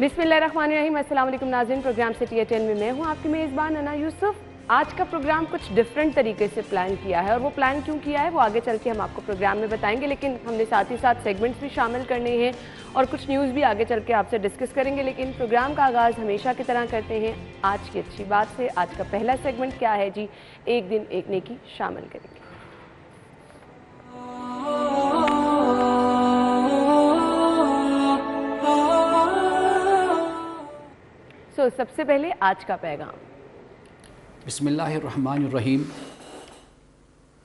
बिस्मिल्लाहिर्रहमानिर्रहीम। अस्सलाम वालेकुम नाज़रीन, प्रोग्राम सिटी एट 10 में मैं हूँ आपकी मेज़बान अना यूसुफ। आज का प्रोग्राम कुछ डिफरेंट तरीके से प्लान किया है और वो प्लान क्यों किया है वो आगे चल के हम आपको प्रोग्राम में बताएंगे, लेकिन हमने साथ ही साथ सेगमेंट्स भी शामिल करने हैं और कुछ न्यूज़ भी आगे चल के आपसे डिस्कस करेंगे। लेकिन प्रोग्राम का आगाज़ हमेशा की तरह करते हैं आज की अच्छी बात से। आज का पहला सेगमेंट क्या है जी? एक दिन एक नेकी शामिल करेंगे। सबसे पहले आज का पैगाम। बिस्मिल्लाहिर्रहमानिर्रहीम।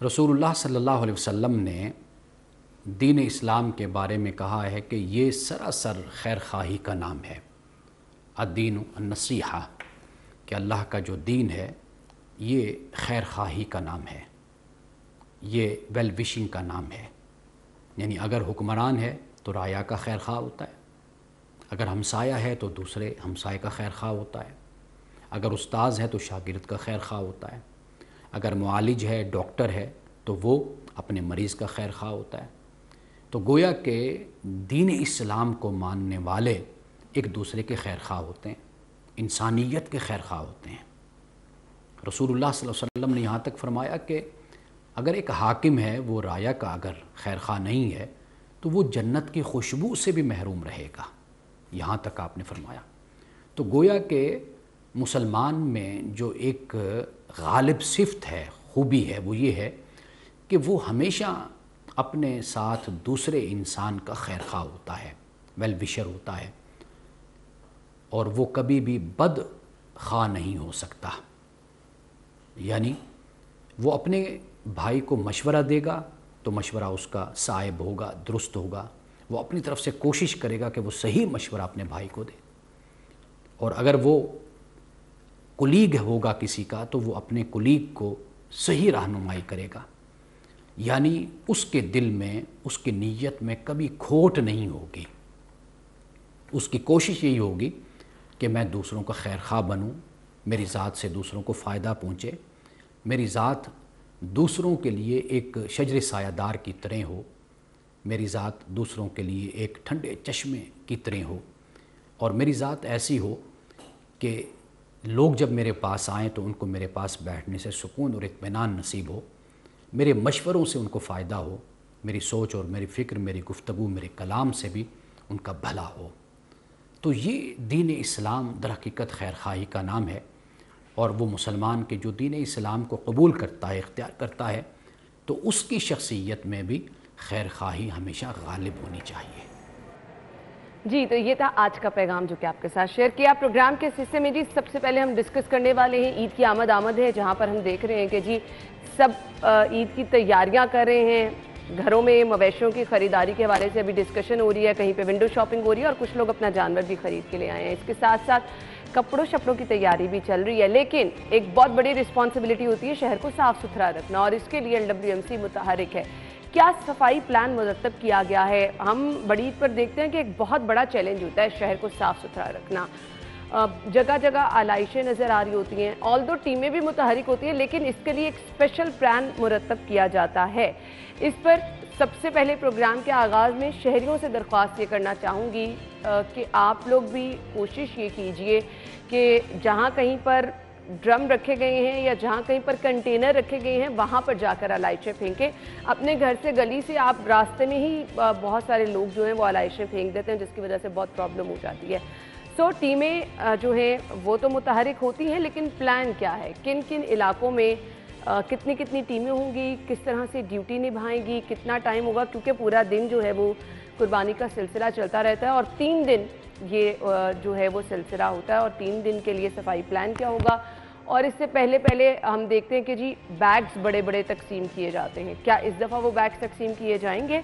रसूलुल्लाह सल्लल्लाहु अलैहि वसल्लम ने दीन इस्लाम के बारे में कहा है कि ये सरासर खैर खाही का नाम है। अद्दीन नसीहा, कि अल्लाह का जो दीन है ये खैर खाही का नाम है, ये वेल विशिंग का नाम है। यानी अगर हुक्मरान है तो राया का खैर खा होता है, अगर हमसाया है तो दूसरे हमसाए का खैर खा होता है, अगर उस्ताज़ है तो शागिर्द का खैर खा होता है, अगर मुआलिज है, डॉक्टर है तो वो अपने मरीज़ का खैर खा होता है। तो गोया के दीन इस्लाम को मानने वाले एक दूसरे के खैर खा होते हैं, इंसानियत के खैर खा होते हैं। रसूलुल्लाह सल्लल्लाहु अलैहि वसल्लम ने यहाँ तक फरमाया कि अगर एक हाकिम है वो राया का अगर खैर खा नहीं है तो वो जन्नत की खुशबू से भी महरूम रहेगा, यहाँ तक आपने फरमाया। तो गोया के मुसलमान में जो एक गालिब सिफ़त है, खूबी है, वो ये है कि वो हमेशा अपने साथ दूसरे इंसान का खैर खा होता है, वेल विशर होता है, और वो कभी भी बद खा नहीं हो सकता। यानी वो अपने भाई को मशवरा देगा तो मशवरा उसका साइब होगा, दुरुस्त होगा। वो अपनी तरफ से कोशिश करेगा कि वो सही मशवरा अपने भाई को दे, और अगर वो कुलीग होगा किसी का तो वो अपने कुलीग को सही रहनुमाई करेगा। यानी उसके दिल में, उसकी नीयत में कभी खोट नहीं होगी। उसकी कोशिश यही होगी कि मैं दूसरों का खैर खा बनूं, मेरी ज़ात से दूसरों को फ़ायदा पहुँचे, मेरी ज़ात दूसरों के लिए एक शजर सायादार की तरह हो, मेरी ज़ात दूसरों के लिए एक ठंडे चश्मे की तरह हो, और मेरी ज़ात ऐसी हो कि लोग जब मेरे पास आएँ तो उनको मेरे पास बैठने से सुकून और इत्मीनान नसीब हो, मेरे मशवरों से उनको फ़ायदा हो, मेरी सोच और मेरी फ़िक्र, मेरी गुफ्तगू, मेरे कलाम से भी उनका भला हो। तो ये दीन इस्लाम दर हकीकत खैर खाही का नाम है, और वो मुसलमान के जो दीन इस्लाम को कबूल करता है, इख्तियार करता है, तो उसकी शख्सियत में भी खैर खाही हमेशा गालिब होनी चाहिए। जी, तो ये था आज का पैगाम जो कि आपके साथ शेयर किया। प्रोग्राम के इस हिस्से में जी सबसे पहले हम डिस्कस करने वाले हैं ईद की आमद है, जहां पर हम देख रहे हैं कि जी सब ईद की तैयारियां कर रहे हैं। घरों में मवेशियों की ख़रीदारी के हवाले से अभी डिस्कशन हो रही है, कहीं पे विंडो शॉपिंग हो रही है और कुछ लोग अपना जानवर भी ख़रीद के ले आए हैं। इसके साथ साथ कपड़ों शपड़ों की तैयारी भी चल रही है, लेकिन एक बहुत बड़ी रिस्पॉन्सिबिलिटी होती है शहर को साफ़ सुथरा रखना, और इसके लिए LWMC मुतहरिक है। क्या सफाई प्लान मुरतब किया गया है? हम बड़ी ईद पर देखते हैं कि एक बहुत बड़ा चैलेंज होता है शहर को साफ़ सुथरा रखना। जगह जगह आलाइशें नज़र आ रही होती हैं, ऑल्दो टीमें भी मुतहरिक होती हैं, लेकिन इसके लिए एक स्पेशल प्लान मुरतब किया जाता है। इस पर सबसे पहले प्रोग्राम के आगाज़ में शहरियों से दरख्वास्त ये करना चाहूँगी कि आप लोग भी कोशिश ये कीजिए कि जहाँ कहीं पर ड्रम रखे गए हैं या जहाँ कहीं पर कंटेनर रखे गए हैं वहाँ पर जाकर आलाइशें फेंकें। अपने घर से, गली से आप रास्ते में ही बहुत सारे लोग जो हैं वो आलाइशें फेंक देते हैं, जिसकी वजह से बहुत प्रॉब्लम हो जाती है। सो टीमें जो हैं वो तो मुतहरिक होती हैं, लेकिन प्लान क्या है, किन किन इलाकों में कितनी कितनी टीमें होंगी, किस तरह से ड्यूटी निभाएंगी, कितना टाइम होगा, क्योंकि पूरा दिन जो है वो कुर्बानी का सिलसिला चलता रहता है और 3 दिन ये जो है वो सिलसिला होता है, और 3 दिन के लिए सफाई प्लान क्या होगा। और इससे पहले हम देखते हैं कि जी बैग्स बड़े बड़े तकसीम किए जाते हैं, क्या इस दफ़ा वो बैग्स तकसीम किए जाएंगे,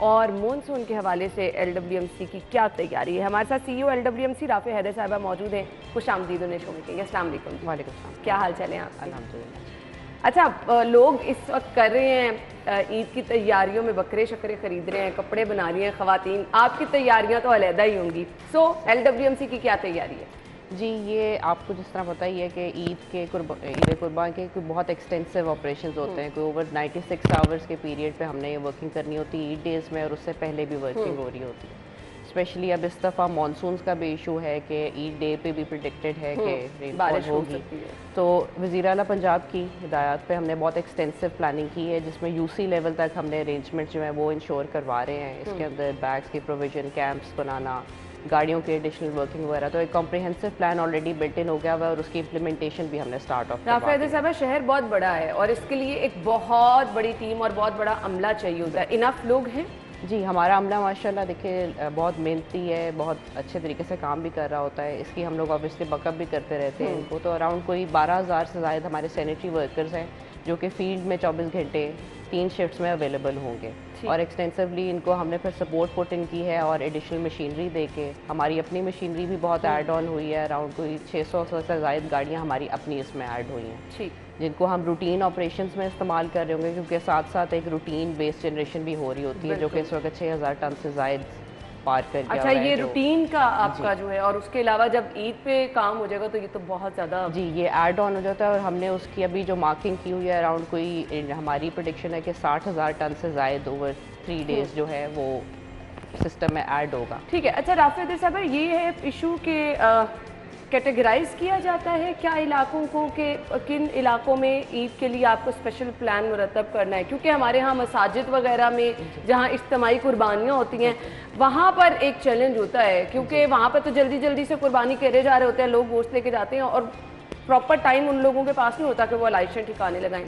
और मानसून के हवाले से LWMC की क्या तैयारी है। हमारे साथ CEO LWMC राफ़े हैदर साहिबा मौजूद हैं। खुशामदीद उन्हें शो में कहेंगे। अस्सलाम वालेकुम। वालेकुम सलाम। क्या हाल चाल है आप? अल्हम्दुलिल्लाह। अच्छा, लोग इस वक्त कर रहे हैं ईद की तैयारियों में, बकरे शकरे खरीद रहे हैं, कपड़े बना रही हैं ख़वातीन, आपकी तैयारियां तो अलहदा ही होंगी। सो LWMC की क्या तैयारी है? जी, ये आपको जिस तरह पता ही है कि ईद कुर्बान के कोई बहुत एक्सटेंसिव ऑपरेशंस होते हैं, कोई ओवर 96 आवर्स के पीरियड पे हमने ये वर्किंग करनी होती है ईद डेज़ में, और उससे पहले भी वर्किंग हो रही होती है। स्पेशली अब इस दफ़ा मानसून्स का भी इशू है कि ईद डे पे भी प्रिडिक्टेड है कि रेनफॉल बारिश हो होगी। सकती है। तो वज़ीर आला पंजाब की हिदायत पे हमने बहुत एक्सटेंसिव प्लानिंग की है, जिसमें यूसी लेवल तक हमने अरेंजमेंट जो है वो इंश्योर करवा रहे हैं। इसके अंदर बैग्स की प्रोविज़न, कैंप्स बनाना, गाड़ियों की एडिशनल वर्किंग वगैरह, तो एक comprehensive plan already built in हो गया हुआ है और उसकी इम्प्लीमेंटेशन भी हमने स्टार्ट ऑफ राफ़ा हैदर साहब, शहर बहुत बड़ा है और इसके लिए एक बहुत बड़ी टीम और बहुत बड़ा अमला चाहिए होता है। इनफ लोग हैं? जी, हमारा अमला माशाल्लाह देखिए बहुत मेहनती है, बहुत अच्छे तरीके से काम भी कर रहा होता है। इसकी हम लोग ऑब्वियसली बकअप भी करते रहते हैं इनको। तो अराउंड कोई 12,000 से ज़ायद हमारे सैनिटरी वर्कर्स हैं जो कि फील्ड में 24 घंटे 3 शिफ्ट्स में अवेलेबल होंगे। और एक्सटेंसिवली इनको हमने फिर सपोर्ट पुट इन की है और एडिशनल मशीनरी दे के, हमारी अपनी मशीनरी भी बहुत ऐड ऑन हुई है। अराउंड कोई 600 से ज़ायद गाड़ियाँ हमारी अपनी इसमें ऐड हुई हैं, ठीक, जिनको हम रूटीन ऑपरेशंस में इस्तेमाल कर रहे होंगे, क्योंकि साथ साथ एक रूटीन वेस्ट जनरेशन भी हो रही होती है जो कि इस वक्त 6,000 टन से ज़ायद पार कर गया अच्छा, हुआ है। ये जो रूटीन का आपका जो है, और उसके अलावा जब ईद पे काम हो जाएगा तो ये तो बहुत ज़्यादा। जी, ये ऐड ऑन हो जाता है और हमने उसकी अभी जो मार्किंग की हुई है अराउंड कोई हमारी प्रेडिक्शन है कि 60,000 टन से ज़ायद ओवर 3 डेज़ जो है वो सिस्टम में ऐड होगा। ठीक है। अच्छा राफ़ा हैदर साहब, ये है इशू के कैटेगराइज किया जाता है क्या इलाकों को, कि किन इलाकों में ईद के लिए आपको स्पेशल प्लान मुरतब करना है? क्योंकि हमारे यहाँ मसाजिद वगैरह में जहाँ इज्तिमाई कुर्बानियाँ होती हैं वहाँ पर एक चैलेंज होता है, क्योंकि वहाँ पर तो जल्दी जल्दी से कुर्बानी करे जा रहे होते हैं, लोग गोश्त लेके जाते हैं और प्रॉपर टाइम उन लोगों के पास नहीं होता कि वो लाइसें ठिकाने लगाएं।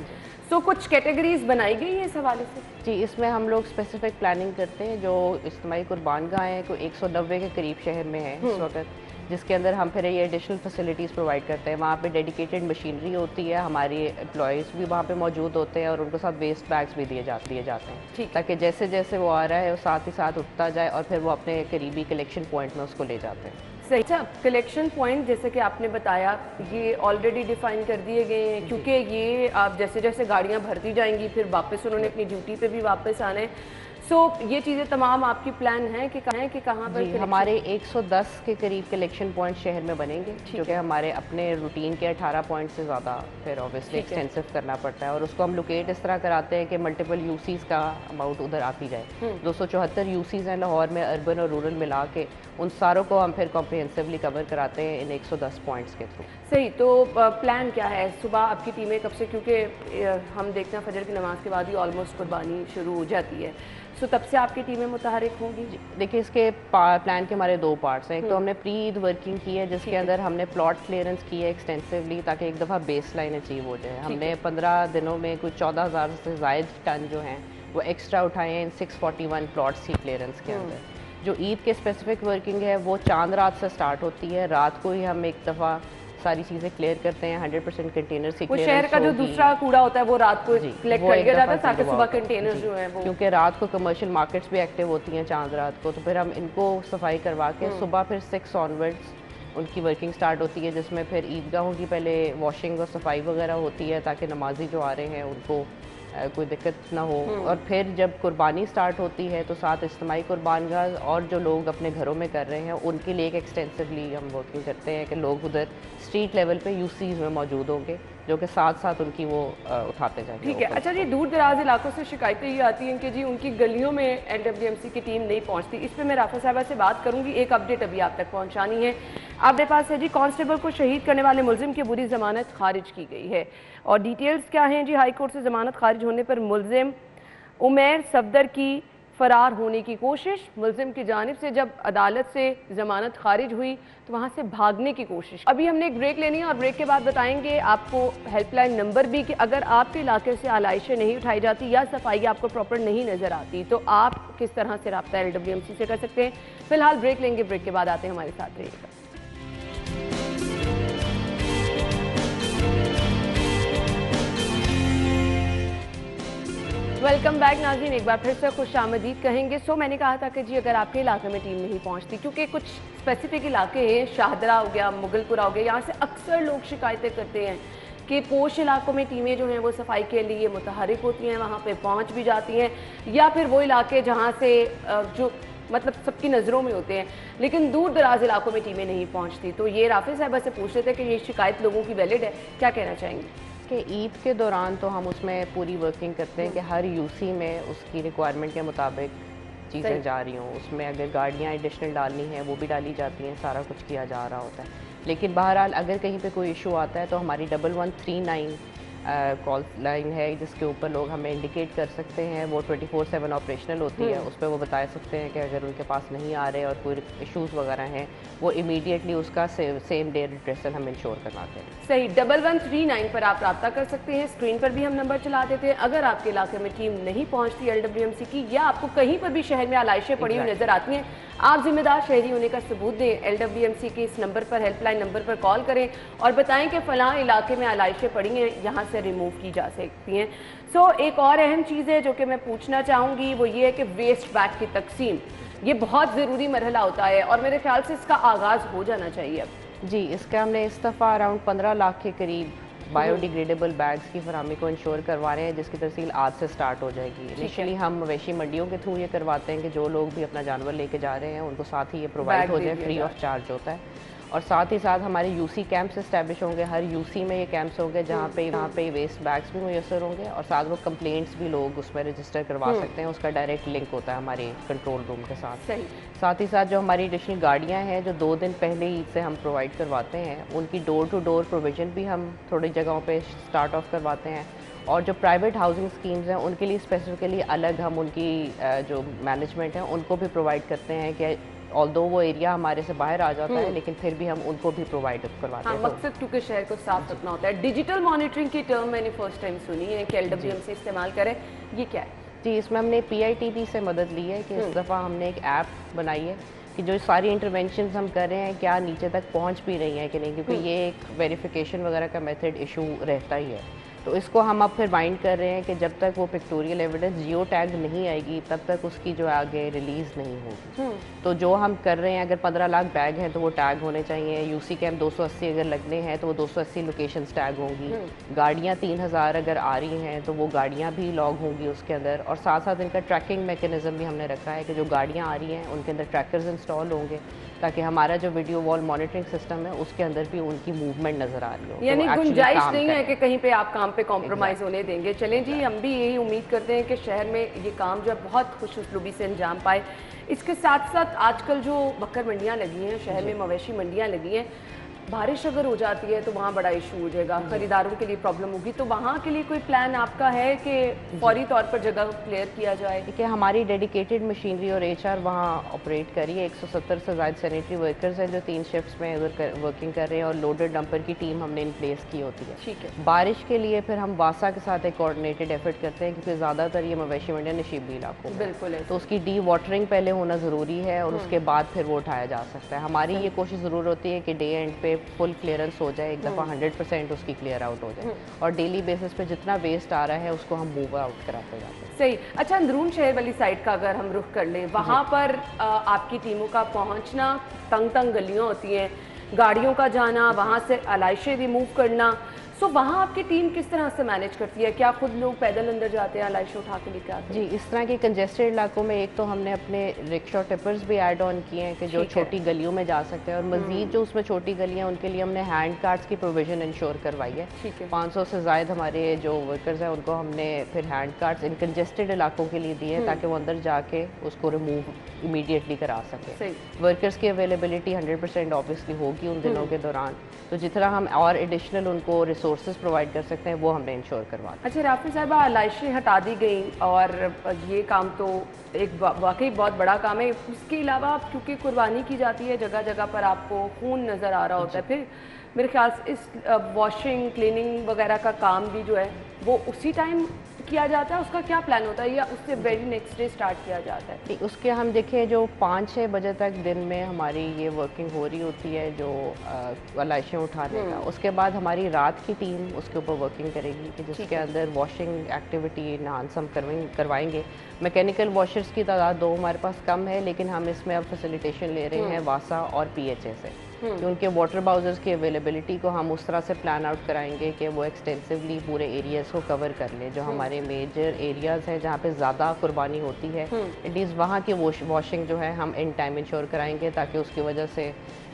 सो कुछ कैटेगरीज बनाई गई है इस हवाले से? जी, इसमें हम लोग स्पेसिफिक प्लानिंग करते हैं। जो इज्तिमाई कुर्बानगाह हैं कोई 190 के करीब शहर में है इस वक्त, जिसके अंदर हम फिर ये एडिशनल फैसिलिटीज़ प्रोवाइड करते हैं। वहाँ पे डेडिकेटेड मशीनरी होती है, हमारी एम्प्लॉयज़ भी वहाँ पे मौजूद होते हैं और उनको साथ वेस्ट बैग्स भी दिए जाते हैं, ताकि जैसे जैसे वो आ रहा है वो साथ ही साथ उठता जाए और फिर वो अपने करीबी कलेक्शन पॉइंट में उसको ले जाते हैं। सही। अच्छा, कलेक्शन पॉइंट जैसे कि आपने बताया ये ऑलरेडी डिफाइन कर दिए गए हैं, क्योंकि ये आप जैसे जैसे गाड़ियाँ भरती जाएंगी फिर वापस उन्होंने अपनी ड्यूटी पे भी वापस आना है। सो ये चीज़ें तमाम आपकी प्लान है कि कहाँ पर? जी, हमारे 110 के करीब कलेक्शन पॉइंट शहर में बनेंगे, जो कि हमारे अपने रूटीन के 18 पॉइंट से ज़्यादा फिर ऑब्वियसली एक्सटेंसिव करना पड़ता है। और उसको हम लोकेट इस तरह कराते हैं कि मल्टीपल यूसीज़ का अमाउंट उधर आती जाए। 274 यूसीज़ हैं लाहौर में, अर्बन और रूरल मिला के, उन सारों को हम फिर कॉम्प्रिहेंसिवली कवर कराते हैं इन 110 पॉइंट्स के थ्रू। सही। तो प्लान क्या है सुबह आपकी टीमें कब से, क्योंकि हम देखते हैं फजर की नमाज के बाद ही ऑलमोस्ट कुर्बानी शुरू हो जाती है, सो तब से आपकी टीमें मुतहरिक होंगी? देखिए, इसके प्लान के हमारे 2 पार्ट्स हैं। एक तो हमने प्री ईद वर्किंग की है, जिसके अंदर हमने प्लॉट क्लियरेंस की है एक्सटेंसिवली, ताकि एक दफ़ा बेस लाइन अचीव हो जाए। हमने 15 दिनों में कुछ 14,000 से ज़ायद टन जो हैं वो एक्स्ट्रा उठाए हैं इन 641 प्लॉट्स की क्लियरेंस के अंदर। जो ईद के स्पेसिफिक वर्किंग है वो चांद रात से स्टार्ट होती है। रात को ही हम एक दफ़ा सारी चीज़ें क्लियर करते हैं। 100% कंटेनर्स की वो शहर का जो दूसरा कूड़ा होता है वो रात को कलेक्ट कर लिया जाता है ताकि सुबह कंटेनर्स जो है वो, क्योंकि रात को कमर्शियल मार्केट्स भी एक्टिव होती हैं चांद रात को, तो फिर हम इनको सफाई करवा के सुबह फिर 6 ऑनवर्ड्स उनकी वर्किंग स्टार्ट होती है, जिसमें फिर ईदगाहों की पहले वॉशिंग और सफाई वगैरह होती है ताकि नमाजी जो आ रहे हैं उनको कोई दिक्कत ना हो। और फिर जब कुर्बानी स्टार्ट होती है तो साथ इज्तिमाई कुर्बानगाह और जो लोग अपने घरों में कर रहे हैं उनके लिए एक एक्सटेंसिवली हम वर्किंग करते हैं कि लोग उधर स्ट्रीट लेवल पे यूसीज़ में मौजूद होंगे जो कि साथ साथ उनकी वो उठाते जाएंगे। ठीक है। अच्छा जी, दूर दराज इलाकों से शिकायतें ये आती हैं कि जी उनकी गलियों में एनडब्ल्यूएमसी की टीम नहीं पहुंचती। इस पर मैं राफा साहबा से बात करूंगी, एक अपडेट अभी आप तक पहुंचानी है। आपके पास है जी, कांस्टेबल को शहीद करने वाले मुलजिम की बुरी जमानत खारिज की गई है और डिटेल्स क्या हैं जी? हाई कोर्ट से जमानत खारिज होने पर मुलजिम उमैर सफदर की फरार होने की कोशिश। मुलजिम की जानिब से जब अदालत से जमानत खारिज हुई तो वहाँ से भागने की कोशिश। अभी हमने एक ब्रेक लेनी है और ब्रेक के बाद बताएंगे आपको हेल्पलाइन नंबर भी कि अगर आपके इलाके से आलाइशें नहीं उठाई जाती या सफाई आपको प्रॉपर नहीं नज़र आती तो आप किस तरह से रब्ता LWMC से कर सकते हैं। फिलहाल ब्रेक लेंगे, ब्रेक के बाद आते हैं, हमारे साथ रहिएगा। वेलकम बैक नाज़रीन, एक बार फिर से खुश आमदीद कहेंगे। सो मैंने कहा था कि जी अगर आपके इलाके में टीम नहीं पहुंचती, क्योंकि कुछ स्पेसिफिक इलाके हैं, शाहदरा हो गया, मुगलपुरा हो गया, यहाँ से अक्सर लोग शिकायतें करते हैं कि पोश इलाकों में टीमें जो हैं वो सफाई के लिए मुतहरिक होती हैं, वहाँ पे पहुँच भी जाती हैं, या फिर वो इलाके जहाँ से जो मतलब सबकी नज़रों में होते हैं, लेकिन दूर दराज इलाकों में टीमें नहीं पहुँचती। तो ये राफी साहबा से पूछ रहे थे कि ये शिकायत लोगों की वैलिड है, क्या कहना चाहेंगे? कि ईद के दौरान तो हम उसमें पूरी वर्किंग करते हैं कि हर यूसी में उसकी रिक्वायरमेंट के मुताबिक चीज़ें जा रही हों, उसमें अगर गाड़ियाँ एडिशनल डालनी है वो भी डाली जाती हैं, सारा कुछ किया जा रहा होता है। लेकिन बहरहाल अगर कहीं पे कोई इशू आता है तो हमारी 1139 कॉल लाइन है जिसके ऊपर लोग हमें इंडिकेट कर सकते हैं। वो 24/7 ऑपरेशनल होती है, उस पर वो बता सकते हैं कि अगर उनके पास नहीं आ रहे और कोई इश्यूज़ वगैरह हैं, वो इमीडिएटली उसका सेम डे रिट्रेसल हम इंश्योर करवाते हैं। सही, 1139 पर आप रब्ता कर सकते हैं। स्क्रीन पर भी हम नंबर चला देते हैं। अगर आपके इलाके में टीम नहीं पहुंचती LWMC की, या आपको कहीं पर भी शहर में आलाइशें पड़ी हुई नजर आती हैं, आप जिम्मेदार शहरी होने का सबूत दें। LWMC के इस नंबर पर, हेल्पलाइन नंबर पर कॉल करें और बताएं कि फलां इलाके में आलाइशें पड़ी हैं, यहाँ से रिमूव की जा सकती हैं। सो एक और अहम चीज़ है जो कि मैं पूछना चाहूँगी, वो ये है कि वेस्ट बैग की तकसीम, ये बहुत ज़रूरी मरहला होता है और मेरे ख्याल से इसका आगाज़ हो जाना चाहिए अब। जी, इसका हमने इस दफ़ा अराउंड 15 लाख के करीब बायोडिग्रेडेबल बैग्स की फराहमी को इंश्योर करवा रहे हैं, जिसकी तरसील आज से स्टार्ट हो जाएगी। इनिशियली हम मवेशी मंडियों के थ्रू ये करवाते हैं कि जो लोग भी अपना जानवर लेके जा रहे हैं उनको साथ ही ये प्रोवाइड हो जाए, फ्री ऑफ चार्ज होता है। और साथ ही साथ हमारे यूसी कैंप्स इस्टेब्लिश होंगे, हर यूसी में ये कैंप्स होंगे जहाँ पे वेस्ट बैग्स भी मुयसर होंगे, और साथ वो कंप्लेंट्स भी लोग उसमें रजिस्टर करवा सकते हैं। उसका डायरेक्ट लिंक होता है हमारे कंट्रोल रूम के साथ। साथ ही साथ जो हमारी एडिशनल गाड़ियाँ हैं जो 2 दिन पहले ईद से हम प्रोवाइड करवाते हैं, उनकी डोर टू डोर प्रोविज़न भी हम थोड़ी जगहों पे स्टार्ट ऑफ करवाते हैं। और जो प्राइवेट हाउसिंग स्कीम्स हैं उनके लिए स्पेसिफिकली अलग हम उनकी जो मैनेजमेंट है उनको भी प्रोवाइड करते हैं कि ऑल्दो वो एरिया हमारे से बाहर आ जाता है, लेकिन फिर भी हम उनको भी प्रोवाइड करवाते हैं। मकसद क्योंकि शहर को साफ रखना होता है। डिजिटल मॉनिटरिंग की टर्म मैंने फर्स्ट टाइम सुनी है कि LWMC इस्तेमाल करें, ये क्या है? जी, इसमें हमने PITB से मदद ली है कि इस दफ़ा हमने एक ऐप बनाई है कि जो सारी इंटरवेंशन हम कर रहे हैं क्या नीचे तक पहुंच भी रही हैं कि नहीं, क्योंकि ये एक वेरिफिकेशन वगैरह का मेथड इशू रहता ही है। तो इसको हम अब फिर बाइंड कर रहे हैं कि जब तक वो पिक्टोरियल एविडेंस जियो टैग नहीं आएगी तब तक उसकी जो आगे रिलीज़ नहीं होगी। तो जो हम कर रहे हैं, अगर 15 लाख बैग हैं तो वो टैग होने चाहिए। यूसी कैंप 280 अगर लगने हैं तो वो 280 लोकेशंस टैग होंगी। गाड़ियाँ 3000 अगर आ रही हैं तो वो गाड़ियाँ भी लॉग होंगी उसके अंदर। और साथ साथ इनका ट्रैकिंग मैकेनिज्म भी हमने रखा है कि जो गाड़ियाँ आ रही हैं उनके अंदर ट्रैकर्स इंस्टॉल होंगे ताकि हमारा जो वीडियो वॉल मॉनिटरिंग सिस्टम है उसके अंदर भी उनकी मूवमेंट नजर आ रही हो। यानी गुंजाइश नहीं है कि कहीं पे आप काम पे कॉम्प्रोमाइज होने देंगे। चलें जी, हम भी यही उम्मीद करते हैं कि शहर में ये काम जो है बहुत खुश उसलूबी से अंजाम पाए। इसके साथ साथ आजकल जो बकर मंडियाँ लगी हैं शहर में, मवेशी मंडियाँ लगी हैं, बारिश अगर हो जाती है तो वहाँ बड़ा इशू हो जाएगा, खरीदारों के लिए प्रॉब्लम होगी। तो वहाँ के लिए कोई प्लान आपका है कि फौरी तौर पर जगह क्लियर किया जाए? देखिए, हमारी डेडिकेटेड मशीनरी और HR वहाँ ऑपरेट करी है। 170 से ज़्यादा सैनिटरी वर्कर्स हैं जो 3 शिफ्ट्स में उधर वर्किंग कर रहे हैं, और लोडेड डंपर की टीम हमने इन प्लेस की होती है। ठीक है। बारिश के लिए फिर हम वासा के साथ एक कोऑर्डिनेटेड एफर्ट करते हैं, क्योंकि ज़्यादातर ये मवेशी मंडियाँ नशीबी इलाकों में बिल्कुल है, तो उसकी डी वाटरिंग पहले होना ज़रूरी है और उसके बाद फिर वो उठाया जा सकता है। हमारी ये कोशिश ज़रूर होती है कि डे एंड पे फुल क्लियरेंस हो जाए, एक दफ़ा 100% उसकी क्लियर आउट हो जाए, और डेली बेसिस पे जितना वेस्ट आ रहा है उसको हम मूव आउट कराते जाते हैं। सही। अच्छा, अंदरून शहर वाली साइड का अगर हम रुख कर लें, वहाँ पर आपकी टीमों का पहुँचना, तंग तंग गलियाँ होती हैं, गाड़ियों का जाना, वहाँ से आलाइशें रिमूव करना, सो वहाँ आपकी टीम किस तरह से मैनेज करती है? क्या खुद लोग पैदल अंदर जाते हैं, आलाइशें उठा के लेके आते हैं? जी, इस तरह के कंजेस्टेड इलाकों में एक तो हमने अपने रिक्शा टिपर्स भी ऐड ऑन किए हैं कि जो छोटी गलियों में जा सकते हैं, और मजीद जो उसमें छोटी गलियाँ उनके लिए हमने हैंड कार्ड्स की प्रोविजन इंश्योर करवाई है। 500 से ज़ायद हमारे जो वर्कर्स हैं उनको हमने फिर हैंड कार्ड्स इन कंजेस्टेड इलाकों के लिए दिए हैं ताकि वो अंदर जाके उसको रिमूव इमीडिएटली करा सकें। वर्कर्स की अवेलेबिलिटी 100% ऑब्वियसली होगी उन दिनों के दौरान, तो जितना हम और एडिशनल उनको रिसोर्सेज प्रोवाइड कर सकते हैं वो हमने इंश्योर करवा। अच्छा राफी साहिबा, आलाइशें हटा दी गई और ये काम तो एक वाकई बहुत बड़ा काम है। उसके अलावा क्योंकि कुर्बानी की जाती है, जगह जगह पर आपको खून नज़र आ रहा होता है, फिर मेरे ख्याल से इस वॉशिंग क्लीनिंग वगैरह का काम भी जो है वो उसी टाइम किया जाता है? उसका क्या प्लान होता है, या उससे वेरी नेक्स्ट डे स्टार्ट किया जाता है? उसके हम देखें जो 5-6 बजे तक दिन में हमारी ये वर्किंग हो रही होती है जो आलाइशें उठाने का, उसके बाद हमारी रात की टीम उसके ऊपर वर्किंग करेगी कि जिसके अंदर वॉशिंग एक्टिविटी इनहांस हम करवाएंगे। मैकेनिकल वॉशर्स की तादाद 2 हमारे पास कम है, लेकिन हम इसमें अब फैसिलिटेशन ले रहे हैं वासा और PHA से कि उनके वाटर बाउजर्स की अवेलेबिलिटी को हम उस तरह से प्लान आउट कराएंगे कि वो एक्सटेंसिवली पूरे एरियाज़ को कवर कर लें। जो हमारे मेजर एरियाज़ हैं जहाँ पे ज़्यादा कुर्बानी होती है, एटलीस्ट वहाँ की वॉशिंग जो है हम इन टाइम इंश्योर कराएंगे ताकि उसकी वजह से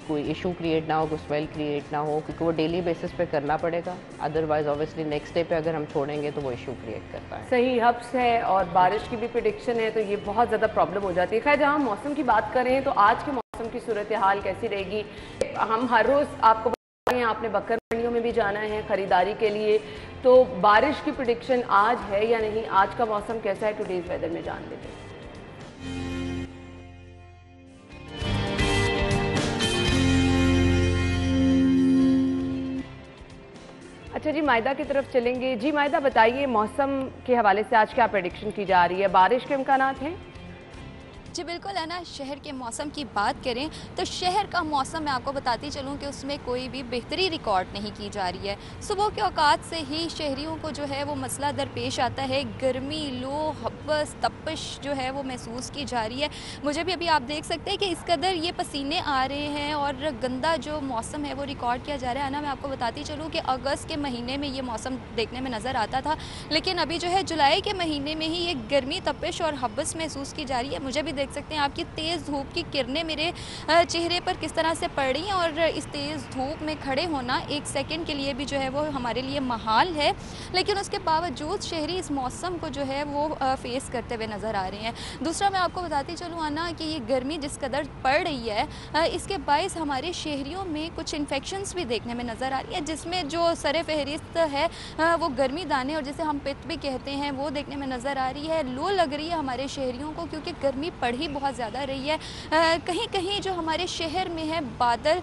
कोई इशू क्रिएट ना हो, कोई स्मेल क्रिएट ना हो, क्योंकि वो डेली बेसिस पे करना पड़ेगा, अदरवाइज ऑब्वियसली नेक्स्ट डे पे अगर हम छोड़ेंगे तो वो इशू क्रिएट करता है। सही, हब्स है और बारिश की भी प्रेडिक्शन है, तो ये बहुत ज़्यादा प्रॉब्लम हो जाती है। खैर, जहाँ मौसम की बात कर रहे हैं तो आज के मौसम की सूरत हाल कैसी रहेगी? हम हर रोज़ आपको बता रहे हैं, आपने बकर मंडियों में भी जाना है खरीदारी के लिए, तो बारिश की प्रेडिक्शन आज है या नहीं? आज का मौसम कैसा है टुडेज वेदर में जान लेते हैं। अच्छा जी, मायदा की तरफ चलेंगे। जी मायदा, बताइए मौसम के हवाले से आज क्या प्रेडिक्शन की जा रही है? बारिश के इम्कानात हैं? जी बिल्कुल है ना। शहर के मौसम की बात करें तो शहर का मौसम मैं आपको बताती चलूं कि उसमें कोई भी बेहतरी रिकॉर्ड नहीं की जा रही है। सुबह के औकात से ही शहरियों को जो है वो मसला दरपेश आता है, गर्मी, लू, हब्बस, तपश जो है वो महसूस की जा रही है। मुझे भी अभी आप देख सकते हैं कि इस कदर ये पसीने आ रहे हैं और गंदा जो मौसम है वो रिकॉर्ड किया जा रहा है ना। मैं आपको बताती चलूँ कि अगस्त के महीने में ये मौसम देखने में नज़र आता था, लेकिन अभी जो है जुलाई के महीने में ही ये गर्मी, तपश और हब्बस महसूस की जा रही है। मुझे भी देख सकते हैं आपकी तेज़ धूप की किरणें मेरे चेहरे पर किस तरह से पड़ रही हैं, और इस तेज़ धूप में खड़े होना एक सेकंड के लिए भी जो है वो हमारे लिए महाल है, लेकिन उसके बावजूद शहरी इस मौसम को जो है वो फेस करते हुए नज़र आ रहे हैं। दूसरा मैं आपको बताती चलूँ आना कि ये गर्मी जिस कदर पड़ रही है इसके बायस हमारे शहरियों में कुछ इन्फेक्शंस भी देखने में नज़र आ रही है, जिसमें जो सर फहरिस्त है वो गर्मी दाने और जिसे हम पित्त भी कहते हैं वो देखने में नज़र आ रही है। लू लग रही है हमारे शहरियों को क्योंकि गर्मी पड़ ही बहुत ज़्यादा रही है। कहीं कहीं जो हमारे शहर में है बादल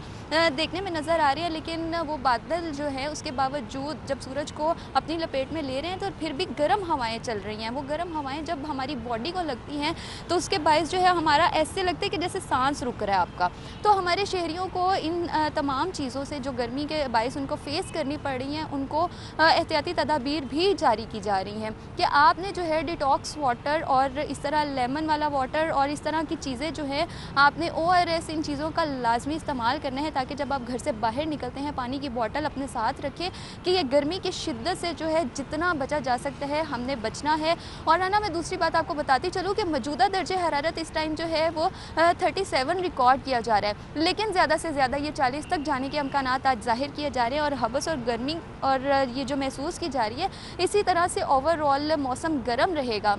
देखने में नज़र आ रहे हैं, लेकिन वो बादल जो है उसके बावजूद जब सूरज को अपनी लपेट में ले रहे हैं तो फिर भी गर्म हवाएं चल रही हैं। वो गर्म हवाएं जब हमारी बॉडी को लगती हैं तो उसके बायस जो है हमारा ऐसे लगता है कि जैसे सांस रुक रहा है आपका। तो हमारे शहरियों को इन तमाम चीज़ों से जो गर्मी के बायस उनको फेस करनी पड़ रही हैं, उनको एहतियाती तदाबीर भी जारी की जा रही हैं कि आपने जो है डिटॉक्स वाटर और इस तरह लेमन वाला वाटर और इस तरह की चीज़ें जो है आपने ORS इन चीज़ों का लाजमी इस्तेमाल करना है, ताकि जब आप घर से बाहर निकलते हैं पानी की बोतल अपने साथ रखें कि ये गर्मी की शिद्दत से जो है जितना बचा जा सकता है हमने बचना है। और है ना, मैं दूसरी बात आपको बताती चलूँ कि मौजूदा दर्जे हरारत इस टाइम जो है वो 37 रिकॉर्ड किया जा रहा है, लेकिन ज़्यादा से ज़्यादा ये 40 तक जाने के इम्कानात आज जाहिर किए जा रहे हैं। और हवस और गर्मी और ये जो महसूस की जा रही है, इसी तरह से ओवरऑल मौसम गर्म रहेगा।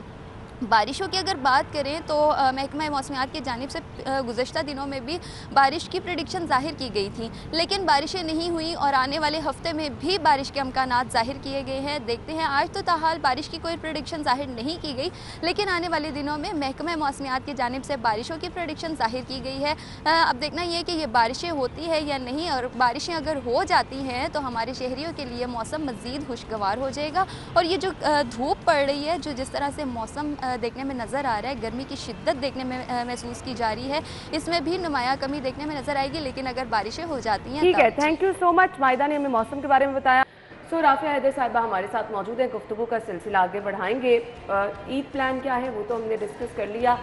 बारिशों की अगर बात करें तो महकमा मौसमियात की जानिब से गुज़श्ता दिनों में भी बारिश की प्रेडिक्शन ज़ाहिर की गई थी, लेकिन बारिशें नहीं हुई और आने वाले हफ्ते में भी बारिश के इम्कानात ज़ाहिर किए गए हैं। देखते हैं, आज तो ताहाल बारिश की कोई प्रेडिक्शन ज़ाहिर नहीं की गई, लेकिन आने वाले दिनों में महकमा मौसमियात की जानिब से बारिशों की प्रेडिक्शन ज़ाहिर की गई है। अब देखना ये कि ये बारिशें होती है या नहीं, और बारिशें अगर हो जाती हैं तो हमारे शहरियों के लिए मौसम मज़ीद खुशगवार हो जाएगा। और ये जो धूप पड़ रही है, जो जिस तरह से मौसम देखने में नज़र आ रहा है, गर्मी की शिद्दत देखने में महसूस की जा रही है, इसमें भी नुमाया कमी देखने में नज़र आएगी, लेकिन अगर बारिशें हो जाती हैं। ठीक है, थैंक यू सो मच मायदा ने हमें मौसम के बारे में बताया। सो राफिया हैदर साहिबा हमारे साथ मौजूद है, गुफ्तगू का सिलसिला आगे बढ़ाएंगे। ईद प्लान क्या है वो तो हमने डिस्कस कर लिया।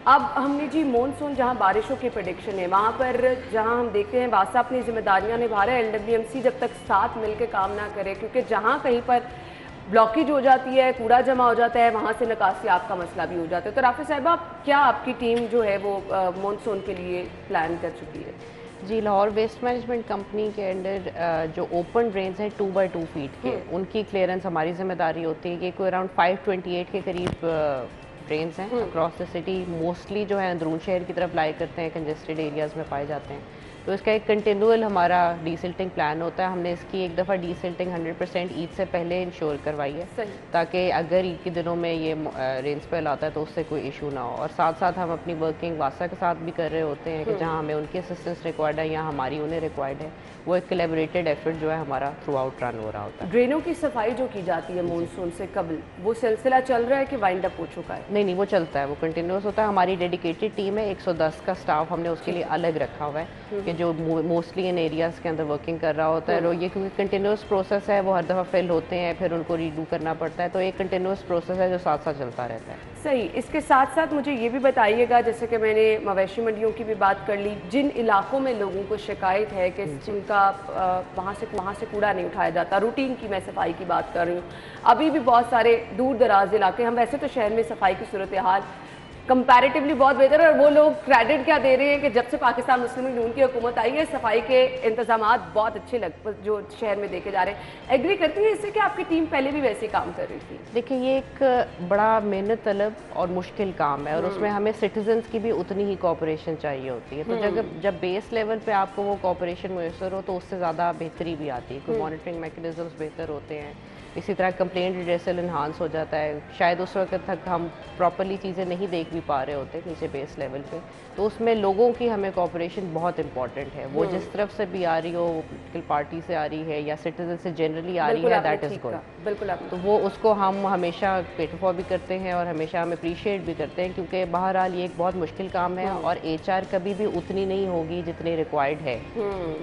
अब हमने जी मॉनसून जहां बारिशों की प्रेडिक्शन है वहां पर जहां हम देखते हैं बादशाह अपनी जिम्मेदारियां निभा रहे हैं, LWMC जब तक साथ मिलकर काम ना करे, क्योंकि जहां कहीं पर ब्लॉकेज हो जाती है, कूड़ा जमा हो जाता है, वहाँ से निकासी आपका मसला भी हो जाता है। तो राफिया साहिबा, क्या आपकी टीम जो है वो मॉनसून के लिए प्लान कर चुकी है? जी, लाहौर वेस्ट मैनेजमेंट कंपनी के अंडर जो ओपन ड्रेन्स हैं 2x2 फीट के, उनकी क्लियरेंस हमारी जिम्मेदारी होती है कि कोई अराउंड 528 के करीब ड्रेन्स हैं अक्रॉस द सिटी। मोस्टली जो है अंदरून शहर की तरफ लाई करते हैं, कंजेस्टेड एरियाज़ में पाए जाते हैं। तो इसका एक कंटिन्यूअल हमारा डीसिल्टिंग प्लान होता है। हमने इसकी एक दफ़ा डीसिल्टिंग 100% ईद से पहले इंश्योर करवाई है, ताकि अगर ईद के दिनों में ये रेन स्पेल आता है तो उससे कोई इशू ना हो। और साथ साथ हम अपनी वर्किंग वासा के साथ भी कर रहे होते हैं कि जहाँ हमें उनकी असिस्टेंस रिक्वायर्ड है या हमारी उन्हें रिक्वायर्ड है, वो एक कोलैबोरेटेड एफर्ट जो है हमारा थ्रू आउट रन हो रहा होता है। ड्रेनों की सफाई जो की जाती है मॉनसून से कबल, वो सिलसिला चल रहा है कि वाइंड अप हो चुका है? नहीं, वो चलता है, वो कंटिन्यूस होता है। हमारी डेडिकेटेड टीम है, 110 का स्टाफ हमने उसके लिए अलग रखा हुआ है कि जो मोस्टली इन एरियाज़ के अंदर वर्किंग कर रहा होता है। और ये क्योंकि कंटिन्यूस प्रोसेस है, वो हर दफ़ा फेल होते हैं, फिर उनको रीडू करना पड़ता है, तो एक कंटिन्यूस प्रोसेस है जो साथ साथ चलता रहता है। सही। इसके साथ साथ मुझे ये भी बताइएगा, जैसे कि मैंने मवेशी मंडियों की भी बात कर ली, जिन इलाकों में लोगों को शिकायत है कि जिनका वहाँ से कूड़ा नहीं उठाया जाता, रूटीन की मैं सफाई की बात कर रही हूँ, अभी भी बहुत सारे दूर दराज इलाके, हम वैसे तो शहर में सफाई की सूरत हाल कंपैरेटिवली बहुत बेहतर है। और वो लोग क्रेडिट क्या दे रहे हैं कि जब से पाकिस्तान मुस्लिम लीग नून की हुकूमत आई है, सफाई के इंतजामात बहुत अच्छे जो शहर में देखे जा रहे हैं। एग्री करती हैं इससे कि आपकी टीम पहले भी वैसे काम कर रही थी? देखिए, ये एक बड़ा मेहनत तलब और मुश्किल काम है और उसमें हमें सिटीजन्स की भी उतनी ही कोऑपरेशन चाहिए होती है। तो जब बेस लेवल पे आपको वो कोऑपरेशन मुयसर हो तो उससे ज़्यादा बेहतरी भी आती है, कोई मॉनिटरिंग मैकेनिज्म्स बेहतर होते हैं, इसी तरह कंप्लेंट रिड्रेसल इन्हांस हो जाता है। शायद उस वक्त तक हम प्रॉपर्ली चीज़ें नहीं देख भी पा रहे होते नीचे बेस लेवल पे, तो उसमें लोगों की हमें कोऑपरेशन बहुत इंपॉर्टेंट है। वो जिस तरफ से भी आ रही हो, वो पोलिटिकल पार्टी से आ रही है या सिटीजन से जनरली आ रही है, दैट इज़ गुड। बिल्कुल। तो वो उसको हम हमेशा पेटफॉर भी करते हैं और हमेशा हम अप्रिशिएट भी करते हैं, क्योंकि बहरहाल ये एक बहुत मुश्किल काम है और HR कभी भी उतनी नहीं होगी जितनी रिक्वायर्ड है।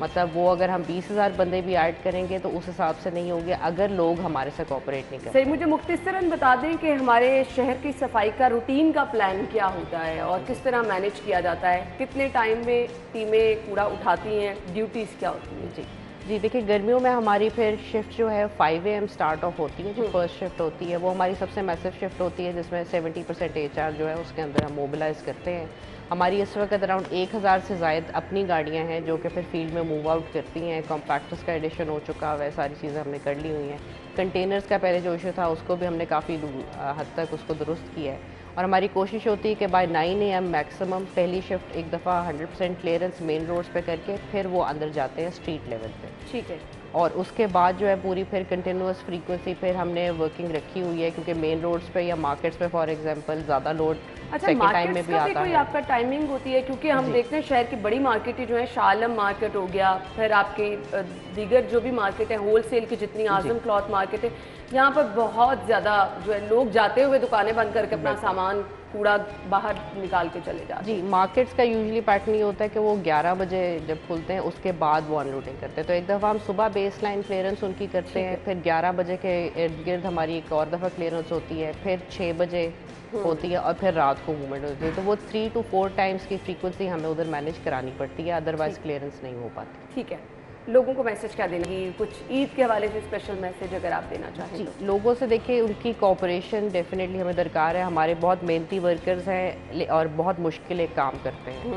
मतलब वो अगर हम 20,000 बंदे भी ऐड करेंगे तो उस हिसाब से नहीं होंगे अगर लोग हमारे से कोऑपरेट नहीं करते। सही, मुझे मुख्तसरन बता दें कि हमारे शहर की सफाई का रूटीन का प्लान क्या होता है और किस तरह मैनेज किया जाता है? कितने टाइम में टीमें कूड़ा उठाती हैं? ड्यूटीज़ क्या होती हैं? जी देखिए, गर्मियों में हमारी फिर शिफ्ट जो है 5 AM स्टार्ट ऑफ होती है। जो फर्स्ट शिफ्ट होती है वो हमारी सबसे मैसिव शिफ्ट होती है, जिसमें 70% HR जो है उसके अंदर हम मोबिलाइज करते हैं। हमारी इस वक्त अराउंड 1000 से ज़ायद अपनी गाड़ियां हैं जो कि फिर फील्ड में मूव आउट करती हैं। कॉम्पैक्टर्स का एडिशन हो चुका है, सारी चीज़ें हमने कर ली हुई हैं। कंटेनर्स का पहले जो इशू था उसको भी हमने काफ़ी हद तक उसको दुरुस्त किया है और हमारी कोशिश होती है कि बाय 9 AM मैक्सिमम पहली शिफ्ट एक दफ़ा 100% क्लियरेंस मेन रोड्स पे करके फिर वो अंदर जाते हैं स्ट्रीट लेवल पे। ठीक है। और उसके बाद जो है पूरी फिर कंटिन्यूस फ्रीक्वेंसी फिर हमने वर्किंग रखी हुई है, क्योंकि मेन रोड्स पे या मार्केट्स पे फॉर एग्जांपल ज़्यादा लोड सेकंड टाइम में भी आता कोई है। आपका टाइमिंग होती है? क्योंकि हम देखते हैं शहर की बड़ी मार्केटें जो है, शालम मार्केट हो गया, फिर आपके दीगर जो भी मार्केट है होलसेल की, जितनी आजम क्लॉथ मार्केट है, यहाँ पर बहुत ज़्यादा जो है लोग जाते हुए दुकानें बंद करके अपना सामान कूड़ा बाहर निकाल के चले जाते हैं। जी, मार्केट्स का यूजुअली पैटर्न ये होता है कि वो 11 बजे जब खुलते हैं उसके बाद वो अनलोडिंग करते हैं। तो एक दफ़ा हम सुबह बेस लाइन क्लियरेंस उनकी करते हैं, फिर 11 बजे के इर्द गिर्द हमारी एक और दफ़ा क्लियरेंस होती है, फिर 6 बजे होती है और फिर रात को मूवमेंट होती है। तो वो 3 to 4 टाइम्स की फ्रीक्वेंसी हमें उधर मैनेज करानी पड़ती है, अदरवाइज क्लियरेंस नहीं हो पाती। ठीक है। लोगों को मैसेज क्या देंगी? कुछ ईद के हवाले से स्पेशल मैसेज अगर आप देना चाहें? जी, लोगों से देखिए उनकी कोऑपरेशन डेफिनेटली हमें दरकार है। हमारे बहुत मेहनती वर्कर्स हैं और बहुत मुश्किल एक काम करते हैं,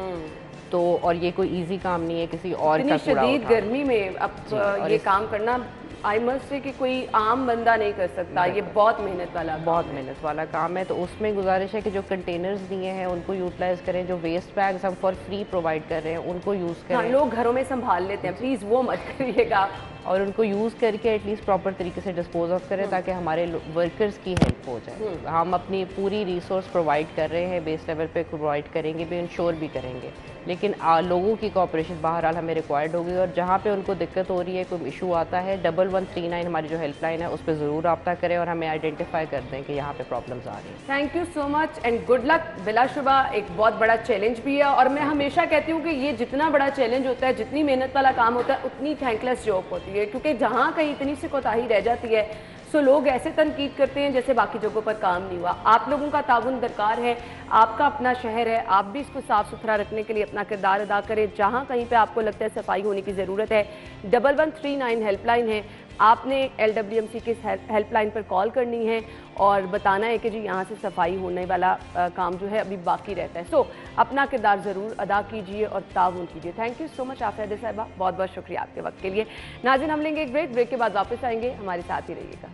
तो और ये कोई इजी काम नहीं है किसी और का कूड़ा शदीद उठाना। गर्मी में अब ये काम करना आई मस्ट से कि कोई आम बंदा नहीं कर सकता, ये बहुत मेहनत वाला काम है। तो उसमें गुजारिश है कि जो कंटेनर्स दिए हैं उनको यूटिलाइज करें, जो वेस्ट बैग्स हम फॉर फ्री प्रोवाइड कर रहे हैं उनको यूज़ करें। हाँ, लोग घरों में संभाल लेते हैं, प्लीज़ वो मत करिएगा, और उनको यूज़ करके एटलीस्ट प्रॉपर तरीके से डिस्पोज ऑफ करें ताकि हमारे वर्कर्स की हेल्प हो जाए। हम अपनी पूरी रिसोर्स प्रोवाइड कर रहे हैं, बेस लेवल पे प्रोवाइड करेंगे भी, इंश्योर भी करेंगे, लेकिन लोगों की कोऑपरेशन बहरहाल हमें रिक्वायर्ड होगी। और जहाँ पे उनको दिक्कत हो रही है, कोई इशू आता है, 1139 हमारी जो हेल्पलाइन है उस पर ज़रूर रब्ता करें और हमें आइडेंटिफाई कर दें कि यहाँ पे प्रॉब्लम्स आ रही हैं। Thank you so much and good luck. बिलाशुबा एक बहुत बड़ा चैलेंज भी है और मैं हमेशा कहती हूँ कि ये जितना बड़ा चैलेंज होता है, जितनी मेहनत वाला काम होता है, उतनी थैंकलेस जॉब होती है, क्योंकि जहाँ कहीं इतनी सी कोताही रह जाती है सो लोग ऐसे तनकीद करते हैं जैसे बाकी जगहों पर काम नहीं हुआ। आप लोगों का ताउन दरकार है, आपका अपना शहर है, आप भी इसको साफ़ सुथरा रखने के लिए अपना किरदार अदा करें। जहाँ कहीं पे आपको लगता है सफाई होने की ज़रूरत है, 1139 हेल्पलाइन है, आपने LWMC के हेल्पलाइन पर कॉल करनी है और बताना है कि जी यहाँ से सफाई होने वाला काम जो है अभी बाकी रहता है। सो अपना किरदार ज़रूर अदा कीजिए और ताउन कीजिए। Thank you so much Afia Sahiba, बहुत बहुत शुक्रिया आपके वक्त के लिए। नाज़रीन, हम लेंगे एक ब्रेक के बाद वापस आएंगे, हमारे साथ ही रहिएगा।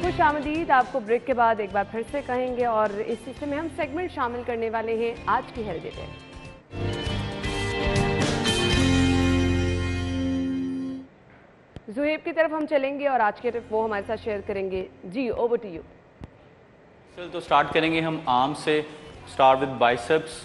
खुश आमदीद, आपको ब्रेक के बाद एक बार फिर से कहेंगे और इस हिस्से में हम सेगमेंट शामिल करने वाले हैं आज की हेरिटेज है। ज़ुहैब की तरफ हम चलेंगे और आज के टिप वो हमारे साथ शेयर करेंगे। जी, ओवर टू यू। चल तो स्टार्ट करेंगे हम आर्म से। Start with biceps.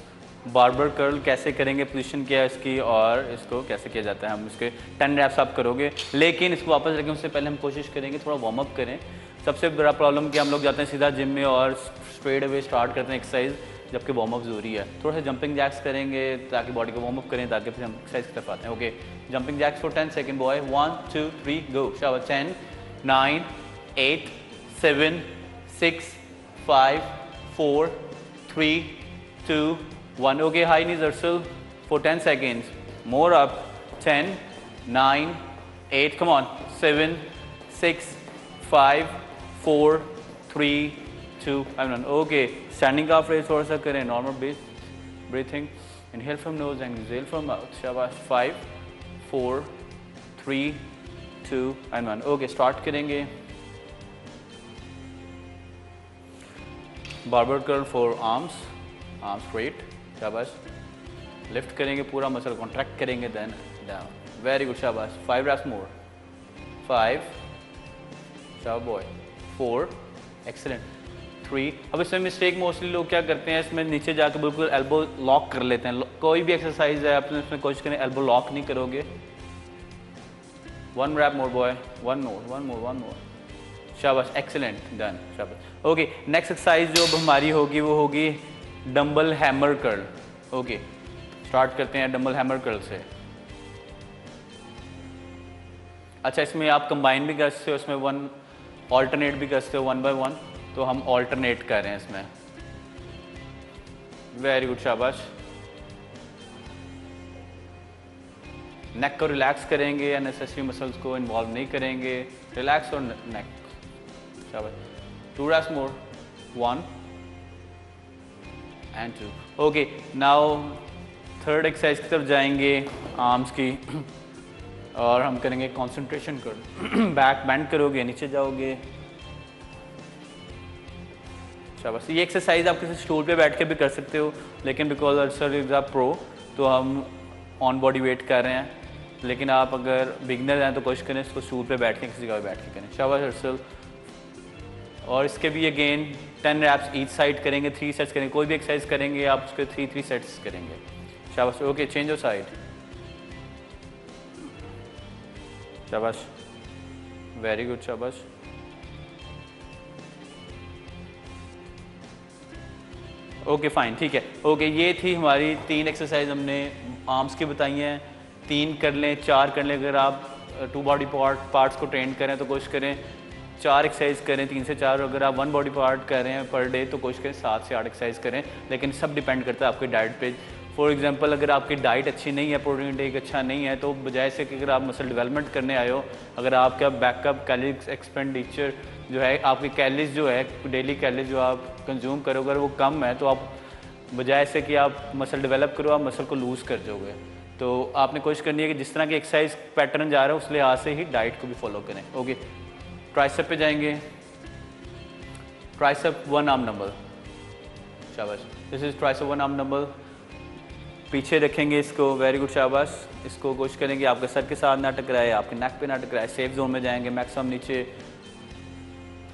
Barber curl कैसे करेंगे, पोजीशन क्या है इसकी और इसको कैसे किया जाता है। हम इसके 10 रैप्स आप करोगे, लेकिन इसको वापस रखें उससे पहले हम कोशिश करेंगे थोड़ा वार्म अप करें। सबसे बड़ा प्रॉब्लम कि हम लोग जाते हैं सीधा जिम में और स्ट्रेट अवे स्टार्ट करते हैं एक्सरसाइज, जबकि वार्म अप ज़रूरी है। थोड़ा सा जंपिंग जैक्स करेंगे ताकि बॉडी को वार्म अप करें, ताकि फिर हम एक्सरसाइज की तरफ आते हैं। Okay, jumping jacks for 10 second boy. 1 2 3 गो। शाबाश। 10 9 8 7 6 5 4 3 2 1. Okay, high knees Ursel for 10 seconds. More up. 10 9 8. Come on. 7 6 5 4 3 2 1 okay standing का फ्रेज थोड़ा सा करें normal breathing inhale from knows and exhale from mouth शाबाश 5 4 3 2 1 ओके स्टार्ट करेंगे barber curl for arms straight शाबाश lift करेंगे पूरा मसल कॉन्ट्रैक्ट करेंगे देन डाउन वेरी गुड शाबाश 5 reps मोर 5 शाबाश बॉय 4 एक्सीलेंट 3 अब इसमें मिस्टेक मोस्टली लोग क्या करते हैं इसमें नीचे जाकर बिल्कुल एल्बो लॉक कर लेते हैं कोई भी एक्सरसाइज है आपने इसमें कोशिश करें एल्बो लॉक नहीं करोगे 1 rep मोर बॉय 1 more शाबाश एक्सीलेंट डन शाबाश ओके नेक्स्ट एक्सरसाइज जो अब हमारी होगी वो होगी dumbbell hammer curl okay start करते हैं डंबल हैमर कर्ल से अच्छा इसमें आप कंबाइन भी कर सकते हो इसमें 1 ऑल्टरनेट भी कर सकते हो 1 by 1 तो हम ऑल्टरनेट कर रहे हैं इसमें वेरी गुड शाबाश नेक को रिलैक्स करेंगे अननेसेसरी मसल्स को इन्वॉल्व नहीं करेंगे रिलैक्स और नेक शाबाश 2 reps more 1 and 2 okay now third exercise की तरफ जाएंगे आर्म्स की और हम करेंगे कंसंट्रेशन कर बैक बेंड करोगे नीचे जाओगे शाबाश ये एक्सरसाइज आप किसी स्टूल पे बैठ के भी कर सकते हो लेकिन because Arsal is a pro तो हम ऑन बॉडी वेट कर रहे हैं लेकिन आप अगर बिगनर हैं तो कोशिश करें इसको स्टूल पे बैठ के किसी जगह बैठ के करें शाबाश अरसल और इसके भी अगेन 10 reps ईच साइड करेंगे 3 सेट्स करेंगे कोई भी एक्सरसाइज करेंगे आप उसके 3 सेट्स करेंगे शाबाश ओके चेंज ऑफ साइड शाबाश वेरी गुड शाबाश ओके फाइन ठीक है ओके ये थी हमारी 3 एक्सरसाइज हमने आर्म्स की बताई हैं 3 कर लें 4 कर लें अगर आप 2 बॉडी पार्ट्स को ट्रेन करें तो कोशिश करें 4 एक्सरसाइज करें 3 से 4 अगर आप 1 बॉडी पार्ट कर रहे हैं पर डे तो कोशिश करें 7 से 8 एक्सरसाइज करें लेकिन सब डिपेंड करता है आपकी डाइट पे फॉर एग्जांपल अगर आपकी डाइट अच्छी नहीं है प्रोटीन इंटेक अच्छा नहीं है तो बजाय से कि अगर आप मसल डेवलपमेंट करने आए हो अगर आपका बैकअप कैलोरीज एक्सपेंडिचर जो है आपकी कैलोरीज जो है डेली कैलोरीज जो आप कंज्यूम करोगे अगर वो कम है तो आप बजाय से कि आप मसल डेवलप करो आप मसल को लूज़ कर जाओगे तो आपने कोशिश करनी है कि जिस तरह की एक्सरसाइज पैटर्न जा रहा है उस लिहाज से ही डाइट को भी फॉलो करें ओके ट्राइसेप पे जाएंगे ट्राइसेप 1 arm डंबल शाबाश this is tricep 1 arm dumbbell पीछे रखेंगे इसको वेरी गुड शाबाश इसको कोशिश करेंगे आपके सर के साथ ना टकराए आपके नेक पे ना टकराए सेफ जोन में जाएंगे मैक्सिमम नीचे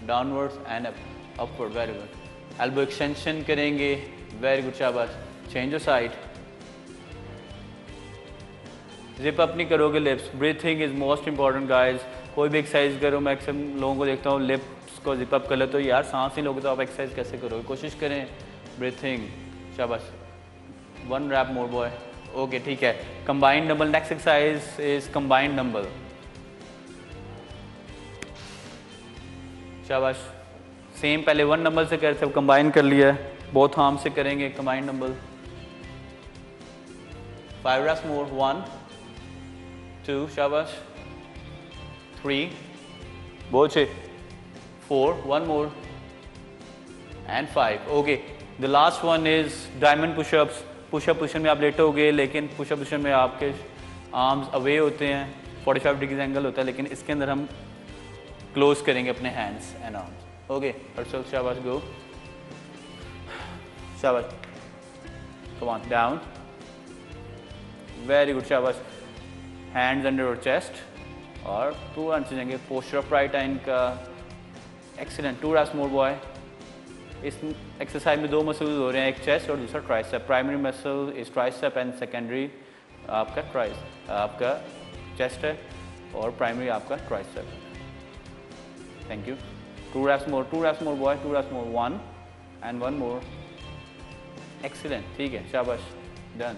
downwards and upward very good elbow extension करेंगे वेरी गुड शाबाश change of side zip up नहीं करोगे lips breathing is most important guys कोई भी एक्सरसाइज करो मैक्सिमम लोगों को देखता हूँ लिप्स को जिप अप कर ले तो यार सांस नहीं लोगे तो आप एक्सरसाइज कैसे करोगे कोशिश करें ब्रीथिंग शाबाश 1 rep more boy ओके ठीक है combined dumbbell next exercise is combined dumbbell शाबाश सेम पहले 1 डंबल से करते अब कंबाइन कर लिया है बोथ आर्म से करेंगे कंबाइंड डंबल 5 reps more 1 2 शाबाश 3 बहुत अच्छे 4 1 more and 5 okay the last one is diamond pushups pushup position में आप लेटोगे लेकिन पुशअप पोजिशन में आपके आर्म्स अवे होते हैं 45 डिग्री एंगल होता है लेकिन इसके अंदर हम क्लोज करेंगे अपने hands and arms okay Harshal शाबाश गो शाबाश come on down very good शाबाश हैंड्स अंडर योर चेस्ट और 2 रन जाएंगे पोस्चर ऑफ राइट हैंड का एक्सीलेंट 2 reps more boy इस एक्सरसाइज में 2 मसल्स हो रहे हैं एक चेस्ट और दूसरा tricep primary muscle is tricep and secondary आपका चेस्ट है और प्राइमरी आपका tricep thank you 2 reps more boy 2 reps more 1 and 1 more excellent ठीक है शाबाश done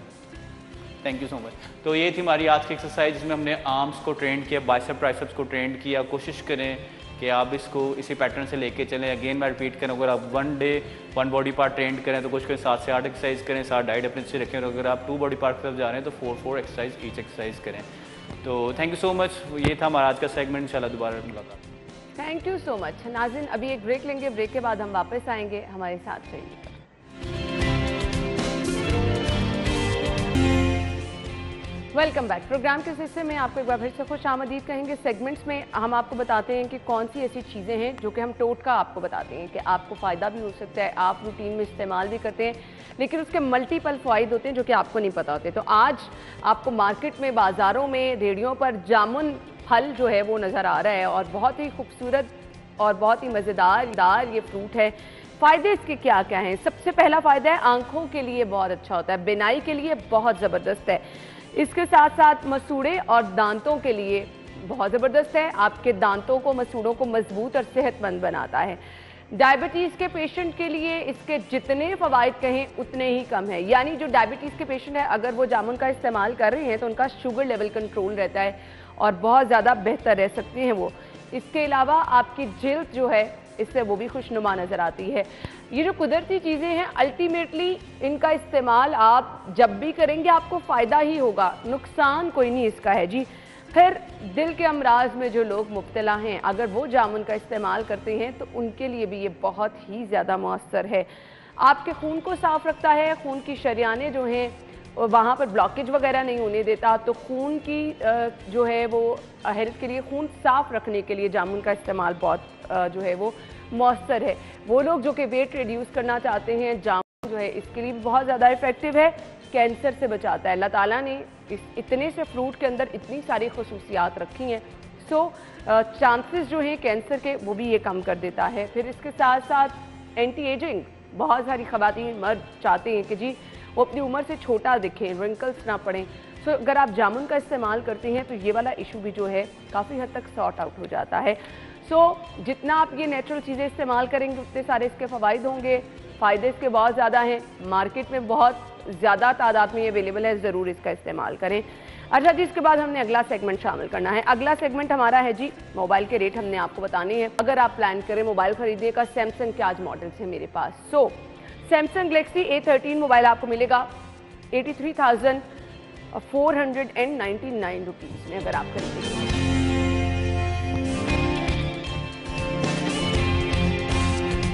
thank you so much तो ये थी हमारी आज की एक्सरसाइज जिसमें हमने आर्म्स को ट्रेंड किया बाइसेप ट्राइसेप्स को ट्रेंड किया कोशिश करें कि आप इसको इसी पैटर्न से लेके चलें अगेन मैं रिपीट करूँ अगर आप 1 डे 1 बॉडी पार्ट ट्रेंड करें तो कुछ करें 7 से 8 एक्सरसाइज करें 7 डाइट अपने से रखें और अगर आप 2 बॉडी पार्ट की तरफ जा रहे हैं तो 4 एक्सरसाइज ईच एक्सरसाइज करें तो थैंक यू सो मच ये था हमारा आज का सेगमेंट इंशाल्लाह दोबारा मुलाकात थैंक यू सो मच नाज़रीन। अभी एक ब्रेक लेंगे, ब्रेक के बाद हम वापस आएंगे, हमारे साथ रहिए। Welcome back. प्रोग्राम के इस हिस्से में आपको एक बार फिर से खुश आमदीद कहेंगे। सेगमेंट्स में हम आपको बताते हैं कि कौन सी ऐसी चीज़ें हैं जो कि हम टोटका आपको बताते हैं कि आपको फ़ायदा भी हो सकता है, आप रूटीन में इस्तेमाल भी करते हैं, लेकिन उसके मल्टीपल फ़ायदे होते हैं जो कि आपको नहीं पता होते। तो आज आपको मार्केट में, बाज़ारों में, रेडियो पर जामुन फल जो है वो नज़र आ रहा है और बहुत ही खूबसूरत और बहुत ही मज़ेदार ये फ्रूट है। फ़ायदे इसके क्या क्या हैं? सबसे पहला फ़ायदा है आँखों के लिए बहुत अच्छा होता है, बिनाई के लिए बहुत ज़बरदस्त है। इसके साथ साथ मसूड़े और दांतों के लिए बहुत ज़बरदस्त है, आपके दांतों को, मसूड़ों को मजबूत और सेहतमंद बनाता है। डायबिटीज़ के पेशेंट के लिए इसके जितने फ़वाइद कहें उतने ही कम है। यानी जो डायबिटीज़ के पेशेंट है, अगर वो जामुन का इस्तेमाल कर रहे हैं तो उनका शुगर लेवल कंट्रोल रहता है और बहुत ज़्यादा बेहतर रह सकते हैं वो। इसके अलावा आपकी जिल्द जो है इससे वो भी खुशनुमा नज़र आती है। ये जो कुदरती चीज़ें हैं, अल्टीमेटली इनका इस्तेमाल आप जब भी करेंगे आपको फ़ायदा ही होगा, नुकसान कोई नहीं इसका है जी। फिर दिल के अमराज में जो लोग मुब्तला हैं, अगर वो जामुन का इस्तेमाल करते हैं तो उनके लिए भी ये बहुत ही ज़्यादा मौसर है। आपके खून को साफ़ रखता है, खून की शरियानें जो हैं वहाँ पर ब्लॉकेज वगैरह नहीं होने देता। तो खून की जो है वो हेल्थ के लिए, खून साफ़ रखने के लिए जामुन का इस्तेमाल बहुत जो है वो मौसर है। वो लोग जो कि वेट रिड्यूस करना चाहते हैं, जामुन जो है इसके लिए बहुत ज़्यादा इफ़ेक्टिव है, कैंसर से बचाता है। अल्लाह ताला ने इतने से फ्रूट के अंदर इतनी सारी खसूसियात रखी हैं, सो चांसेस जो हैं कैंसर के वो भी ये कम कर देता है। फिर इसके साथ साथ एंटी एजिंग, बहुत सारी ख़वातीन मर्द चाहते हैं कि जी वो अपनी उम्र से छोटा दिखें, रिंकल्स ना पड़ें। सो अगर आप जामुन का इस्तेमाल करते हैं तो ये वाला इशू भी जो है काफ़ी हद तक सॉर्ट आउट हो जाता है। सो जितना आप ये नेचुरल चीज़ें इस्तेमाल करेंगे उतने सारे इसके फ़वाइद होंगे, फ़ायदे इसके बहुत ज़्यादा हैं, मार्केट में बहुत ज़्यादा तादाद में ये अवेलेबल है, ज़रूर इसका इस्तेमाल करें। अच्छा जी, इसके बाद हमने अगला सेगमेंट शामिल करना है। अगला सेगमेंट हमारा है जी मोबाइल के रेट हमने आपको बताने हैं। अगर आप प्लान करें मोबाइल खरीदने का, सैमसंग के आज मॉडल्स हैं मेरे पास। So Samsung Galaxy A13 mobile आपको मिलेगा 83,499 रुपीज़ में अगर आप खरीदेंगे।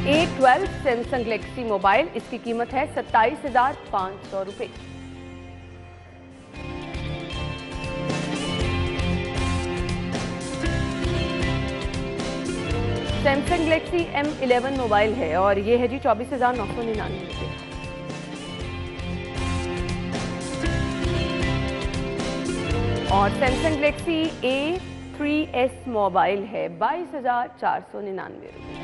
A12 सैमसंग गैलेक्सी मोबाइल, इसकी कीमत है 27,500 रुपये। सैमसंग गैलेक्सी M11 मोबाइल है और ये है जी 24,999 रुपये। और सैमसंग गैलेक्सी A3s मोबाइल है 22,499 रुपये।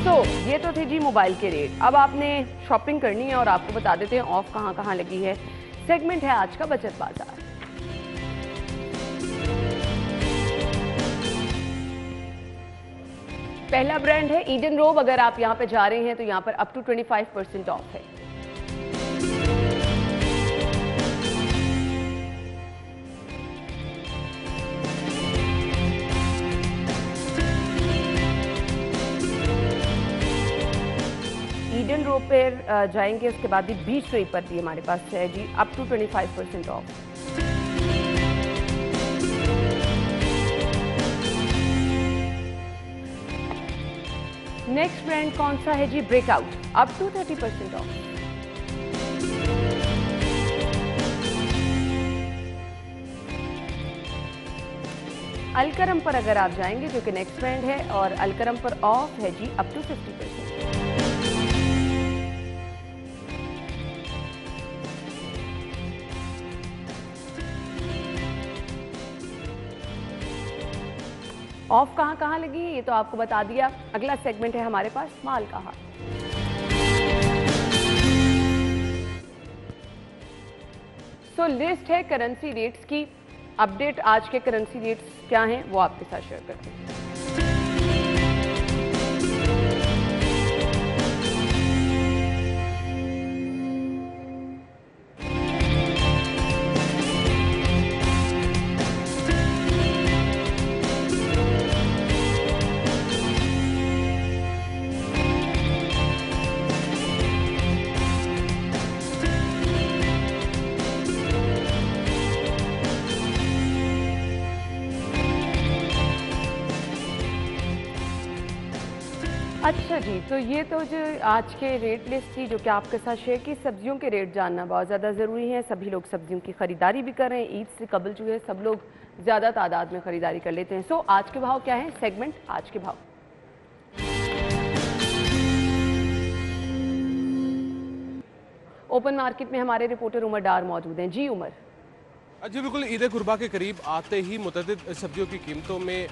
तो ये तो थे जी मोबाइल के रेट। अब आपने शॉपिंग करनी है और आपको बता देते हैं ऑफ कहाँ कहाँ लगी है। सेगमेंट है आज का बचत बाजार। पहला ब्रांड है ईडन रोब। अगर आप यहाँ पे जा रहे हैं तो यहाँ पर अप टू 25% ऑफ है। ईडन रोब पर जाएंगे, उसके बाद भी बीच रेट पर भी हमारे पास है जी up to 25% off. Next brand कौन सा है जी? Breakout, up to 30% off. Alkaram पर अगर आप जाएंगे, जो कि नेक्स्ट ब्रांड है, और अलकरम पर ऑफ है जी अप टू 50%। ऑफ कहाँ कहाँ लगी ये तो आपको बता दिया। अगला सेगमेंट है हमारे पास माल का हाल। सो लिस्ट है करेंसी रेट्स की। अपडेट आज के करेंसी रेट्स क्या हैं वो आपके साथ शेयर करते हैं। अच्छा जी, तो ये तो जो आज के रेट लिस्ट थी जो कि आपके साथ शेयर की, सब्जियों के रेट जानना बहुत ज़्यादा ज़रूरी है। सभी लोग सब्जियों की ख़रीदारी भी कर रहे हैं, ईद से कबल जो है सब लोग ज़्यादा तादाद में ख़रीदारी कर लेते हैं। सो आज के भाव क्या है? सेगमेंट आज के भाव। ओपन मार्केट में हमारे रिपोर्टर उमर डार मौजूद हैं। जी उमर। जी बिल्कुल, ईद कुर्बा के करीब आते ही मुतअद्दिद सब्जियों की कीमतों में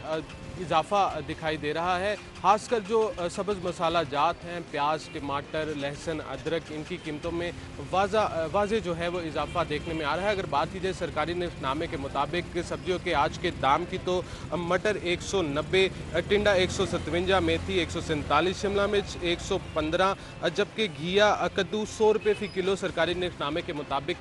इजाफा दिखाई दे रहा है। खासकर जो सब्ज़ मसाला जात हैं, प्याज, टमाटर, लहसुन, अदरक, इनकी कीमतों में वाज़े जो है वो इजाफा देखने में आ रहा है। अगर बात की जाए सरकारी निफ़नामे के मुताबिक सब्जियों के आज के दाम की, तो मटर 190, टिंडा 157, मेथी 147, शिमला मिर्च 115, जबकि घिया कद्दू 100 रुपये फ़ी किलो सरकारी निफ़नामे के मुताबिक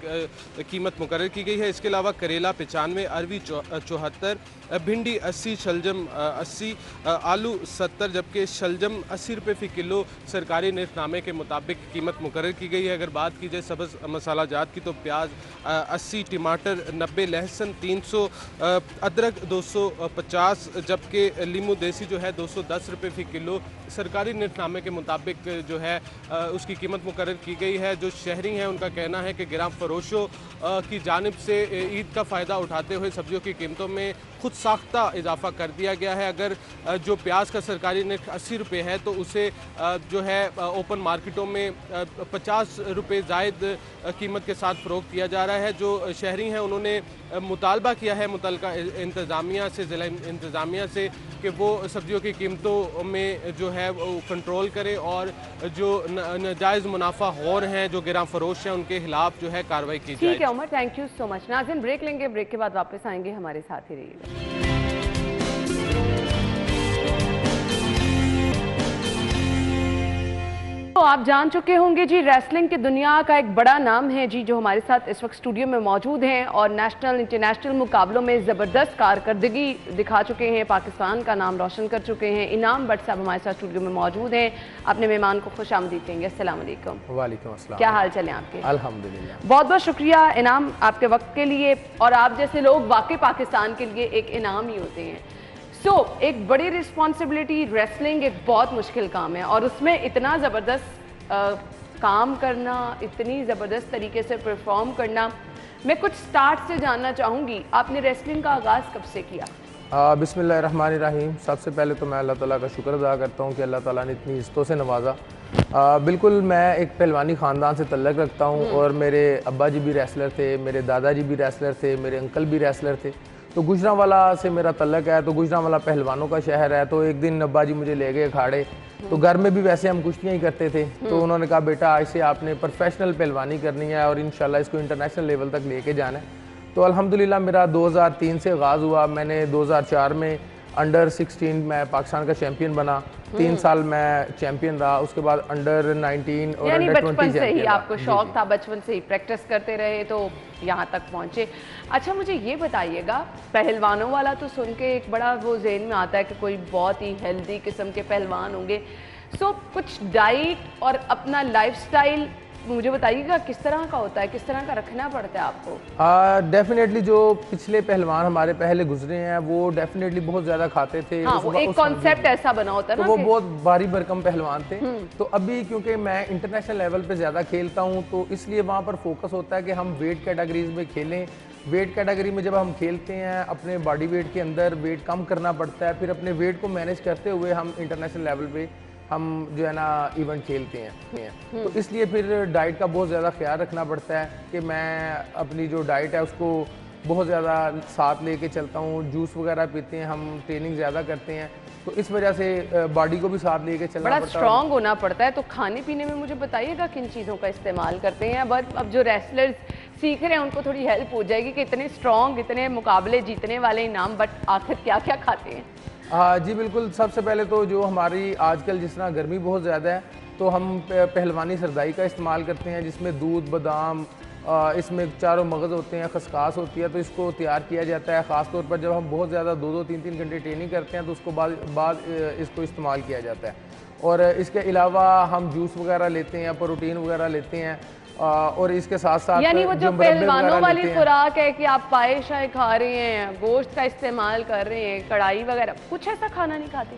कीमत मुकर्रर की गई है। इसके अलावा करेला 95, अरवी 74, भिंडी 80, शलजम 80, आलू 70, जबकि शलजम 80 रुपये फ़ी किलो सरकारी निफ़नामे के मुताबिक कीमत मुकर्रर की गई है। अगर बात की जाए सब्ज़ मसाला जात की, तो प्याज 80, टमाटर 90, लहसुन 300, अदरक 250, जबकि लीमू देसी जो है 210 रुपये फ़ी किलो सरकारी निफ़नामे के मुताबिक जो है उसकी कीमत मुकर्रर की गई है। जो शहरी हैं उनका कहना है कि गिराम फरोशों की जानिब से ईद का फ़ायदा उठाते हुए सब्जियों की कीमतों में खुद साख्ता इजाफा कर दिया गया है। अगर जो प्याज का सरकारी रेट 80 रुपये है, तो उसे जो है ओपन मार्केटों में 50 रुपये ज़ायद कीमत के साथ फ़रोख्त किया जा रहा है। जो शहरी हैं उन्होंने मुतालबा किया है मुतल्लिका इंतज़ामिया से, ज़िला इंतज़ामिया से, कि वो सब्जियों की कीमतों में जो है वो कंट्रोल करे और जो नाजायज़ मुनाफा खौर हैं, जो गिराम फरोश हैं, उनके खिलाफ जो है कार्रवाई की जाए। ठीक है Umar, thank you so much. नाज़रीन ब्रेक लेंगे, ब्रेक के बाद वापस आएंगे, हमारे साथ ही रहिएगा। तो आप जान चुके होंगे जी, रेसलिंग की दुनिया का एक बड़ा नाम है जी जो हमारे साथ इस वक्त स्टूडियो में मौजूद हैं और नेशनल इंटरनेशनल मुकाबलों में ज़बरदस्त कारकर्दगी दिखा चुके हैं, पाकिस्तान का नाम रोशन कर चुके हैं। इनाम भट्ट साहब हमारे साथ स्टूडियो में मौजूद हैं। अपने मेहमान को खुशामदीद कहेंगे। अस्सलाम वालेकुम। वालेकुम अस्सलाम। क्या हाल चले आपके? अल्हम्दुलिल्लाह। बहुत बहुत शुक्रिया इनाम आपके वक्त के लिए, और आप जैसे लोग वाकई पाकिस्तान के लिए एक इनाम ही होते हैं। एक बड़ी रिस्पॉन्सिबिलिटी, रेसलिंग एक बहुत मुश्किल काम है और उसमें इतना ज़बरदस्त काम करना, इतनी ज़बरदस्त तरीके से परफॉर्म करना। मैं कुछ स्टार्ट से जानना चाहूँगी, आपने रेसलिंग का आगाज़ कब से किया? बिस्मिल्लाहिर्रहमानिर्रहीम। सबसे पहले तो मैं अल्लाह ताला का शुक्र अदा करता हूँ कि अल्लाह ताला ने इतनी इज़्ज़तों से नवाजा। बिल्कुल मैं एक पहलवानी ख़ानदान से तल्लुक़ रखता हूँ और मेरे अब्बा जी भी रेसलर थे, मेरे दादाजी भी रेसलर थे, मेरे अंकल भी रेसलर थे। तो गुजरांवाला से मेरा तल्लुक़ है, तो गुजरांवाला पहलवानों का शहर है। तो एक दिन अब्बा जी मुझे ले गए अखाड़े, तो घर में भी वैसे हम कुश्तियाँ ही करते थे। तो उन्होंने कहा बेटा आज से आपने प्रोफेशनल पहलवानी करनी है और इंशाल्लाह इसको इंटरनेशनल लेवल तक लेके जाना है। तो अल्हम्दुलिल्लाह मेरा 2003 से आगाज़ हुआ। मैंने 2004 में अंडर 16 मैं पाकिस्तान का चैम्पियन बना। 3 साल मैं चैम्पियन रहा। उसके बाद अंडर 19 और अंडर 20 बचपन से ही आपको शौक था, बचपन से ही प्रैक्टिस करते रहे तो यहाँ तक पहुँचे। अच्छा मुझे ये बताइएगा, पहलवानों वाला तो सुन के एक बड़ा वो ज़हन में आता है कि कोई बहुत ही हेल्दी किस्म के पहलवान होंगे। कुछ डाइट और अपना लाइफस्टाइल मुझे बताइएगा किस तरह का होता है, किस तरह का रखना पड़ता है आपको? डेफिनेटली जो पिछले पहलवान हमारे पहले गुजरे हैं वो डेफिनेटली बहुत ज़्यादा खाते थे। हाँ, वो एक कॉन्सेप्ट ऐसा बना होता है तो ना, वो बहुत भारी भरकम पहलवान थे। तो अभी क्योंकि मैं इंटरनेशनल लेवल पे ज़्यादा खेलता हूँ तो इसलिए वहाँ पर फोकस होता है कि हम वेट कैटेगरीज में खेलें। वेट कैटेगरी में जब हम खेलते हैं अपने बॉडी वेट के अंदर वेट कम करना पड़ता है, फिर अपने वेट को मैनेज करते हुए हम इंटरनेशनल लेवल पे हम जो है ना इवेंट खेलते हैं। तो इसलिए फिर डाइट का बहुत ज़्यादा ख्याल रखना पड़ता है कि मैं अपनी जो डाइट है उसको बहुत ज़्यादा साथ लेके चलता हूँ। जूस वगैरह पीते हैं, हम ट्रेनिंग ज़्यादा करते हैं, तो इस वजह से बॉडी को भी साथ लेके चलना बड़ा पड़ता है। स्ट्रॉन्ग होना पड़ता है। तो खाने पीने में मुझे बताइएगा किन चीज़ों का इस्तेमाल करते हैं? अब जो रेसलर्स सीख रहे हैं उनको थोड़ी हेल्प हो जाएगी कि इतने स्ट्रॉन्ग, इतने मुकाबले जीतने वाले इनाम, बट आखिर क्या क्या खाते हैं? हाँ जी बिल्कुल। सबसे पहले तो जो हमारी आजकल जिस तरह गर्मी बहुत ज़्यादा है तो हम पहलवानी सरदाई का इस्तेमाल करते हैं, जिसमें दूध, बादाम, इसमें चारों मगज़ होते हैं, खसकास होती है, तो इसको तैयार किया जाता है। ख़ास तौर पर जब हम बहुत ज़्यादा 2-2, 3-3 घंटे ट्रेनिंग करते हैं तो उसको बाद इसको इस्तेमाल किया जाता है। और इसके अलावा हम जूस वगैरह लेते हैं, प्रोटीन वगैरह लेते हैं। और इसके साथ साथ यानी वो जो मुरब्बे पहलवानों वगैरह वाली लेते हैं। खुराक है कि आप पाए शाय खा रहे हैं, गोश्त का इस्तेमाल कर रहे हैं, कढ़ाई वगैरह, कुछ ऐसा खाना नहीं खाते?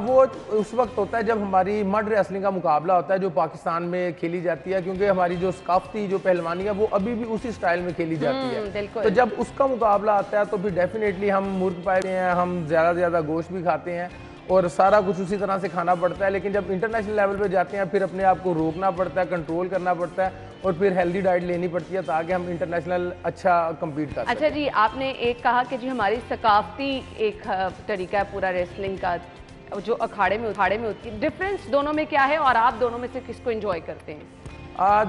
वो उस वक्त होता है जब हमारी मड रेसलिंग का मुकाबला होता है जो पाकिस्तान में खेली जाती है, क्योंकि हमारी जो सकाफती जो पहलवानी है वो अभी भी उसी स्टाइल में खेली जाती है। बिल्कुल। तो जब उसका मुकाबला आता है तो फिर डेफिनेटली हम मुर्ग पाए हैं, हम ज़्यादा से ज़्यादा गोश्त भी खाते हैं और सारा कुछ उसी तरह से खाना पड़ता है। लेकिन जब इंटरनेशनल लेवल पे जाते हैं फिर अपने आप को रोकना पड़ता है, कंट्रोल करना पड़ता है और फिर हेल्दी डाइट लेनी पड़ती है ताकि हम इंटरनेशनल अच्छा कम्पीट कर सकें। अच्छा जी, आपने एक कहा कि जी हमारी सकाफती एक तरीका है पूरा रेसलिंग का जो अखाड़े में होती है, डिफरेंस दोनों में क्या है और आप दोनों में से किसको एंजॉय करते हैं?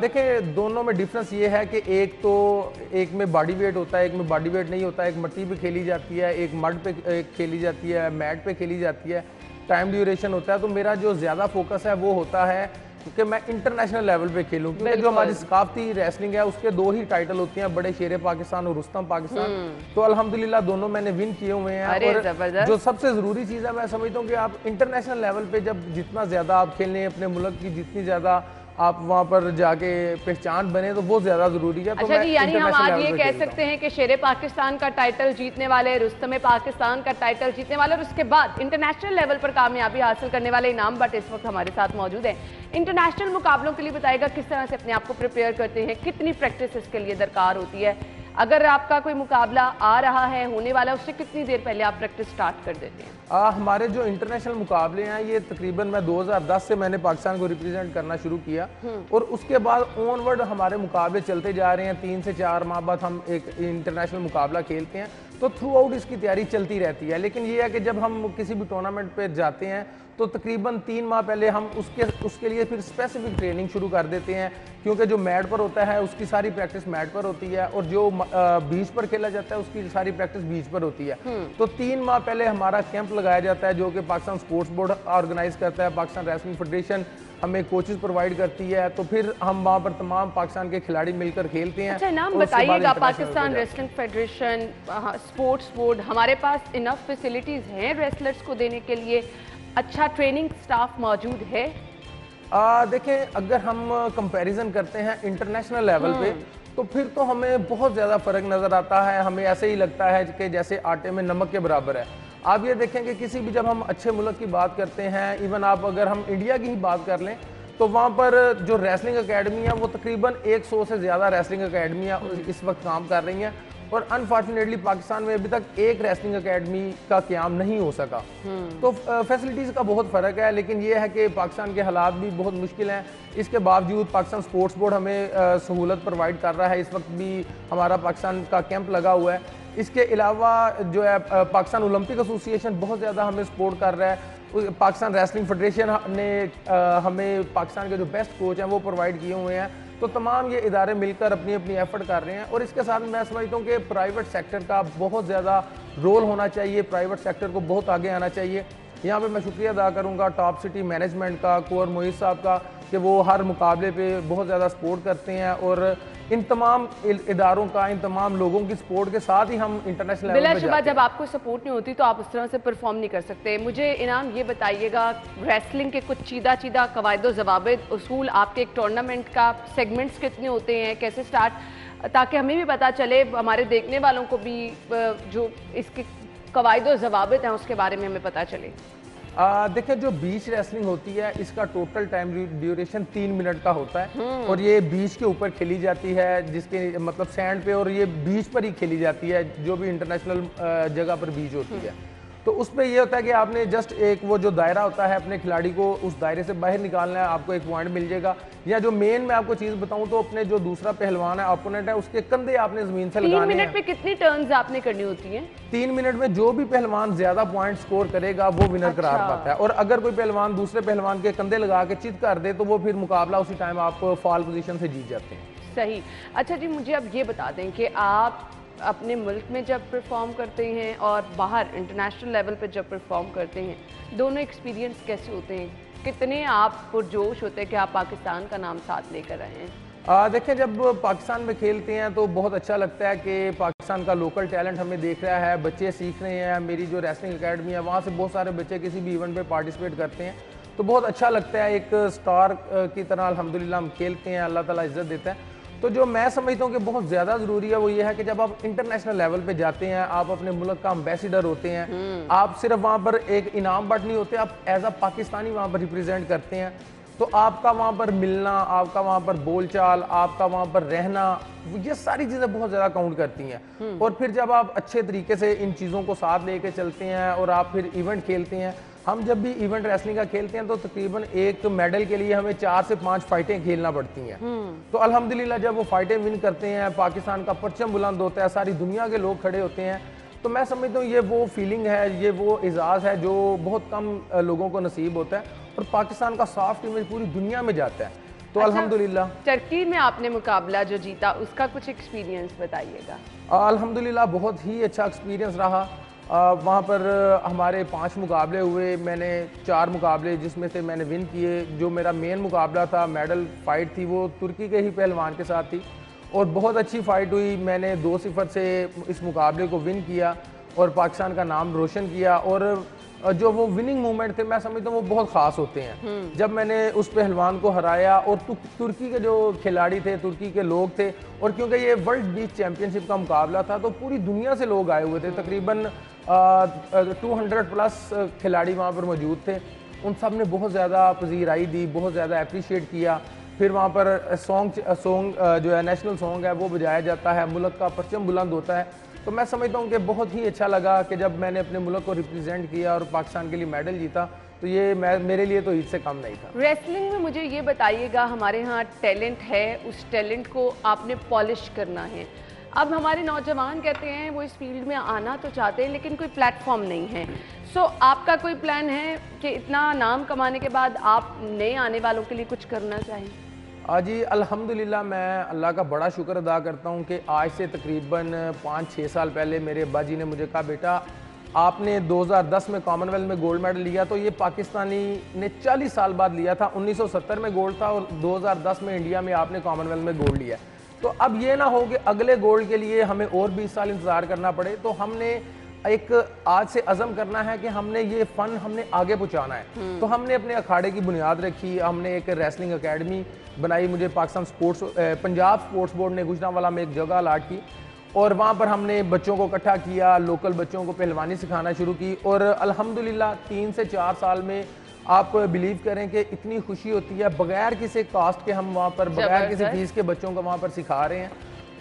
देखिए दोनों में डिफरेंस ये है कि एक में बॉडी वेट होता है, एक में बॉडी वेट नहीं होता। एक मट्टी पे खेली जाती है, एक मड पे खेली जाती है, मैट पे खेली जाती है, टाइम ड्यूरेशन होता है। तो मेरा जो ज़्यादा फोकस है वो होता है कि मैं इंटरनेशनल लेवल पे खेलूं, क्योंकि जो हमारी सकाफती रेसलिंग है उसके 2 ही टाइटल होती हैं, बड़े शेर पाकिस्तान और रुस्तम पाकिस्तान। तो अल्हम्दुलिल्लाह दोनों मैंने विन किए हुए हैं। और जो सबसे ज़रूरी चीज़ है मैं समझता हूँ कि आप इंटरनेशनल लेवल पे जब जितना ज़्यादा आप खेलें, अपने मुल्क की जितनी ज़्यादा आप वहाँ पर जाके पहचान बने तो वो ज़्यादा ज़रूरी है। अच्छा जी, यानी हम आज ये कह सकते हैं कि शेर पाकिस्तान का टाइटल जीतने वाले, रुस्तम पाकिस्तान का टाइटल जीतने वाले और उसके बाद इंटरनेशनल लेवल पर कामयाबी हासिल करने वाले इनाम भट्ट इस वक्त हमारे साथ मौजूद हैं। इंटरनेशनल मुकाबलों के लिए बताएगा किस तरह से अपने आप को प्रिपेयर करते हैं, कितनी प्रैक्टिस इसके लिए दरकार होती है, अगर आपका कोई मुकाबला आ रहा है, होने वाला है, उससे कितनी देर पहले आप प्रैक्टिस स्टार्ट कर देते हैं? हमारे जो इंटरनेशनल मुकाबले हैं ये तकरीबन मैं 2010 से मैंने पाकिस्तान को रिप्रेजेंट करना शुरू किया और उसके बाद ऑनवर्ड हमारे मुकाबले चलते जा रहे हैं। 3 से 4 माह बाद हम एक इंटरनेशनल मुकाबला खेलते हैं, तो थ्रू आउट इसकी तैयारी चलती रहती है। लेकिन ये है कि जब हम किसी भी टूर्नामेंट पे जाते हैं तो तकरीबन 3 माह पहले हम उसके लिए फिर स्पेसिफिक ट्रेनिंग शुरू कर देते हैं, क्योंकि जो मैट पर होता है उसकी सारी प्रैक्टिस मैट पर होती है और जो बीच पर खेला जाता है उसकी सारी प्रैक्टिस बीच पर होती है। तो 3 माह पहले हमारा कैंप लगाया जाता है जो कि पाकिस्तान स्पोर्ट्स बोर्ड ऑर्गेनाइज करता है, पाकिस्तान रेसलिंग फेडरेशन हमें कोचेस प्रोवाइड करती है, तो फिर हम वहाँ पर तमाम पाकिस्तान के खिलाड़ी मिलकर खेलते हैं। अच्छा, नाम बताइएगा, Pakistan wrestling federation, sports board, हमारे पास इनफ फैसिलिटीज हैं रेसलर्स को देने के लिए? अच्छा ट्रेनिंग स्टाफ मौजूद है? देखें, अगर हम कंपैरिजन करते हैं इंटरनेशनल लेवल पे तो फिर तो हमें बहुत ज़्यादा फ़र्क नज़र आता है। हमें ऐसे ही लगता है कि जैसे आटे में नमक के बराबर है। आप ये देखें कि किसी भी जब हम अच्छे मुल्क की बात करते हैं, इवन आप अगर हम इंडिया की ही बात कर लें तो वहाँ पर जो रेसलिंग अकेडमी है वो तकरीबन 100 से ज़्यादा रेसलिंग अकेडमियाँ इस वक्त काम कर रही हैं और अनफॉर्चुनेटली पाकिस्तान में अभी तक एक रेसलिंग अकेडमी का क़याम नहीं हो सका। तो फैसिलिटीज़ का बहुत फ़र्क है, लेकिन ये है कि पाकिस्तान के हालात भी बहुत मुश्किल हैं। इसके बावजूद पाकिस्तान स्पोर्ट्स बोर्ड हमें सहूलत प्रोवाइड कर रहा है। इस वक्त भी हमारा पाकिस्तान का कैंप लगा हुआ है। इसके अलावा जो है पाकिस्तान ओलंपिक एसोसिएशन बहुत ज़्यादा हमें सपोर्ट कर रहा है। पाकिस्तान रेसलिंग फेडरेशन ने हमें पाकिस्तान के जो बेस्ट कोच हैं वो प्रोवाइड किए हुए हैं। तो तमाम ये इदारे मिलकर अपनी अपनी एफर्ट कर रहे हैं और इसके साथ मैं समझता हूँ कि प्राइवेट सेक्टर का बहुत ज़्यादा रोल होना चाहिए, प्राइवेट सेक्टर को बहुत आगे आना चाहिए। यहाँ पे मैं शुक्रिया अदा करूँगा टॉप सिटी मैनेजमेंट का, कुंवर मोहित साहब का, कि वो हर मुकाबले पे बहुत ज़्यादा सपोर्ट करते हैं और इन तमाम इदारों का, इन तमाम लोगों की सपोर्ट के साथ ही हम इंटरनेशनल लेवल पे जाते हैं। बिलाशुबा जब आपको सपोर्ट नहीं होती तो आप उस तरह से परफॉर्म नहीं कर सकते। मुझे इनाम ये बताइएगा, रेसलिंग के कुछ चीदा कवायद ज़वाबित उसूल, आपके एक टूर्नामेंट का सेगमेंट्स कितने होते हैं, कैसे स्टार्ट, ताकि हमें भी पता चले, हमारे देखने वालों को भी जो इसके कवायद ज़वाबित हैं उसके बारे में हमें पता चले। देखिए, जो बीच रेसलिंग होती है इसका टोटल टाइम ड्यूरेशन 3 मिनट का होता है और ये बीच के ऊपर खेली जाती है, जिसके मतलब सैंड पे, और ये बीच पर ही खेली जाती है जो भी इंटरनेशनल जगह पर बीच होती है। तो उस पर यह होता है कि आपने जस्ट एक वो जो दायरा होता है अपने खिलाड़ी को उस दायरे से बाहर निकालना है, आपको एक पॉइंट मिल जाएगा। या जो मेन मैं आपको चीज़ बताऊं तो अपने जो दूसरा पहलवान है, ओपोनेंट है, उसके कंधे आपने जमीन से लगाने हैं। 3 मिनट में कितनी टर्न्स आपने करनी होती हैं? 3 मिनट में जो भी पहलवान ज्यादा पॉइंट स्कोर करेगा वो विनर करार पाता है। और अगर कोई पहलवान दूसरे पहलवान के कंधे लगा के चित कर दे तो वो फिर मुकाबला उसी टाइम आप फॉल पोजीशन से जीत जाते हैं। सही। अच्छा जी, मुझे अब ये बता दें कि आप अपने मुल्क में जब परफॉर्म करते हैं और बाहर इंटरनेशनल लेवल पे जब परफॉर्म करते हैं, दोनों एक्सपीरियंस कैसे होते हैं? कितने आप पुरजोश होते हैं कि आप पाकिस्तान का नाम साथ लेकर आए हैं? देखें, जब पाकिस्तान में खेलते हैं तो बहुत अच्छा लगता है कि पाकिस्तान का लोकल टैलेंट हमें देख रहा है, बच्चे सीख रहे हैं। मेरी जो रेसलिंग अकेडमी है वहाँ से बहुत सारे बच्चे किसी भी इवेंट पे पार्टिसिपेट करते हैं। तो बहुत अच्छा लगता है, एक स्टार की तरह अल्हम्दुलिल्लाह हम खेलते हैं, अल्लाह ताला इज्जत देता है। तो जो मैं समझता हूँ कि बहुत ज़्यादा ज़रूरी है वो ये है कि जब आप इंटरनेशनल लेवल पे जाते हैं, आप अपने मुल्क का एम्बेसडर होते हैं, आप सिर्फ वहाँ पर एक इनाम बट नहीं होते, आप एज अ पाकिस्तानी वहाँ पर रिप्रेजेंट करते हैं, तो आपका वहाँ पर मिलना, आपका वहाँ पर बोलचाल, आपका वहाँ पर रहना, ये सारी चीज़ें बहुत ज़्यादा काउंट करती हैं। और फिर जब आप अच्छे तरीके से इन चीज़ों को साथ लेके चलते हैं और आप फिर इवेंट खेलते हैं, हम जब भी इवेंट रेसलिंग का खेलते हैं तो तकरीबन एक मेडल के लिए हमें 4 से 5 फाइटें खेलना पड़ती हैं। तो अल्हम्दुलिल्लाह जब वो फाइटें विन करते हैं, पाकिस्तान का परचम बुलंद होता है, सारी दुनिया के लोग खड़े होते हैं, तो मैं समझता हूँ ये वो फीलिंग है, ये वो एजाज़ है जो बहुत कम लोगों को नसीब होता है और पाकिस्तान का सॉफ्ट इमेज पूरी दुनिया में जाता है। तो अल्हम्दुलिल्लाह टर्की में आपने मुकाबला जो जीता उसका कुछ एक्सपीरियंस बताइएगा। अल्हम्दुलिल्लाह बहुत ही अच्छा एक्सपीरियंस रहा। वहाँ पर हमारे 5 मुकाबले हुए, मैंने 4 मुकाबले जिसमें से मैंने विन किए। जो मेरा मेन मुकाबला था, मेडल फाइट थी, वो तुर्की के ही पहलवान के साथ थी और बहुत अच्छी फ़ाइट हुई। मैंने 2-0 से इस मुकाबले को विन किया और पाकिस्तान का नाम रोशन किया। और जो वो विनिंग मोमेंट थे, मैं समझता हूँ वो बहुत ख़ास होते हैं। जब मैंने उस पहलवान को हराया और तुर्की के जो खिलाड़ी थे, तुर्की के लोग थे, और क्योंकि ये वर्ल्ड बीच चैम्पियनशिप का मुकाबला था तो पूरी दुनिया से लोग आए हुए थे, तकरीबन 200+ खिलाड़ी वहाँ पर मौजूद थे। उन सब ने बहुत ज़्यादा पजीराई दी, बहुत ज़्यादा अप्रिशिएट किया। फिर वहाँ पर सॉन्ग जो है नेशनल सॉन्ग है वो बजाया जाता है, मुल्क का परचम बुलंद होता है। तो मैं समझता हूँ कि बहुत ही अच्छा लगा कि जब मैंने अपने मुल्क को रिप्रेजेंट किया और पाकिस्तान के लिए मेडल जीता, तो ये मेरे लिए तो ईद से कम नहीं था। रेसलिंग में मुझे ये बताइएगा, हमारे यहाँ टैलेंट है, उस टैलेंट को आपने पॉलिश करना है। अब हमारे नौजवान कहते हैं वो इस फील्ड में आना तो चाहते हैं लेकिन कोई प्लेटफॉर्म नहीं है। सो आपका कोई प्लान है कि इतना नाम कमाने के बाद आप नए आने वालों के लिए कुछ करना चाहें? जी अल्हम्दुलिल्लाह, मैं अल्लाह का बड़ा शुक्र अदा करता हूँ कि आज से तकरीबन 5-6 साल पहले मेरे अब्बा जी ने मुझे कहा, बेटा आपने 2010 में कॉमनवेल्थ में गोल्ड मेडल लिया, तो ये पाकिस्तानी ने 40 साल बाद लिया था। 1970 में गोल्ड था और 2010 में इंडिया में आपने कॉमनवेल्थ में गोल्ड लिया। तो अब ये ना हो कि अगले गोल्ड के लिए हमें और 20 साल इंतज़ार करना पड़े। तो हमने एक आज से अज़म करना है कि हमने ये फ़न हमने आगे पहुँचाना है। तो हमने अपने अखाड़े की बुनियाद रखी, हमने एक रेसलिंग अकेडमी बनाई। मुझे पाकिस्तान पंजाब स्पोर्ट्स बोर्ड ने गुजरांवाला में एक जगह अलाट की और वहाँ पर हमने बच्चों को इकट्ठा किया, लोकल बच्चों को पहलवानी सिखाना शुरू की। और अल्हम्दुलिल्लाह 3 से 4 साल में आप बिलीव करें कि इतनी खुशी होती है, बगैर किसी कास्ट के हम वहाँ पर बगैर किसी फीस के बच्चों को वहाँ पर सिखा रहे हैं।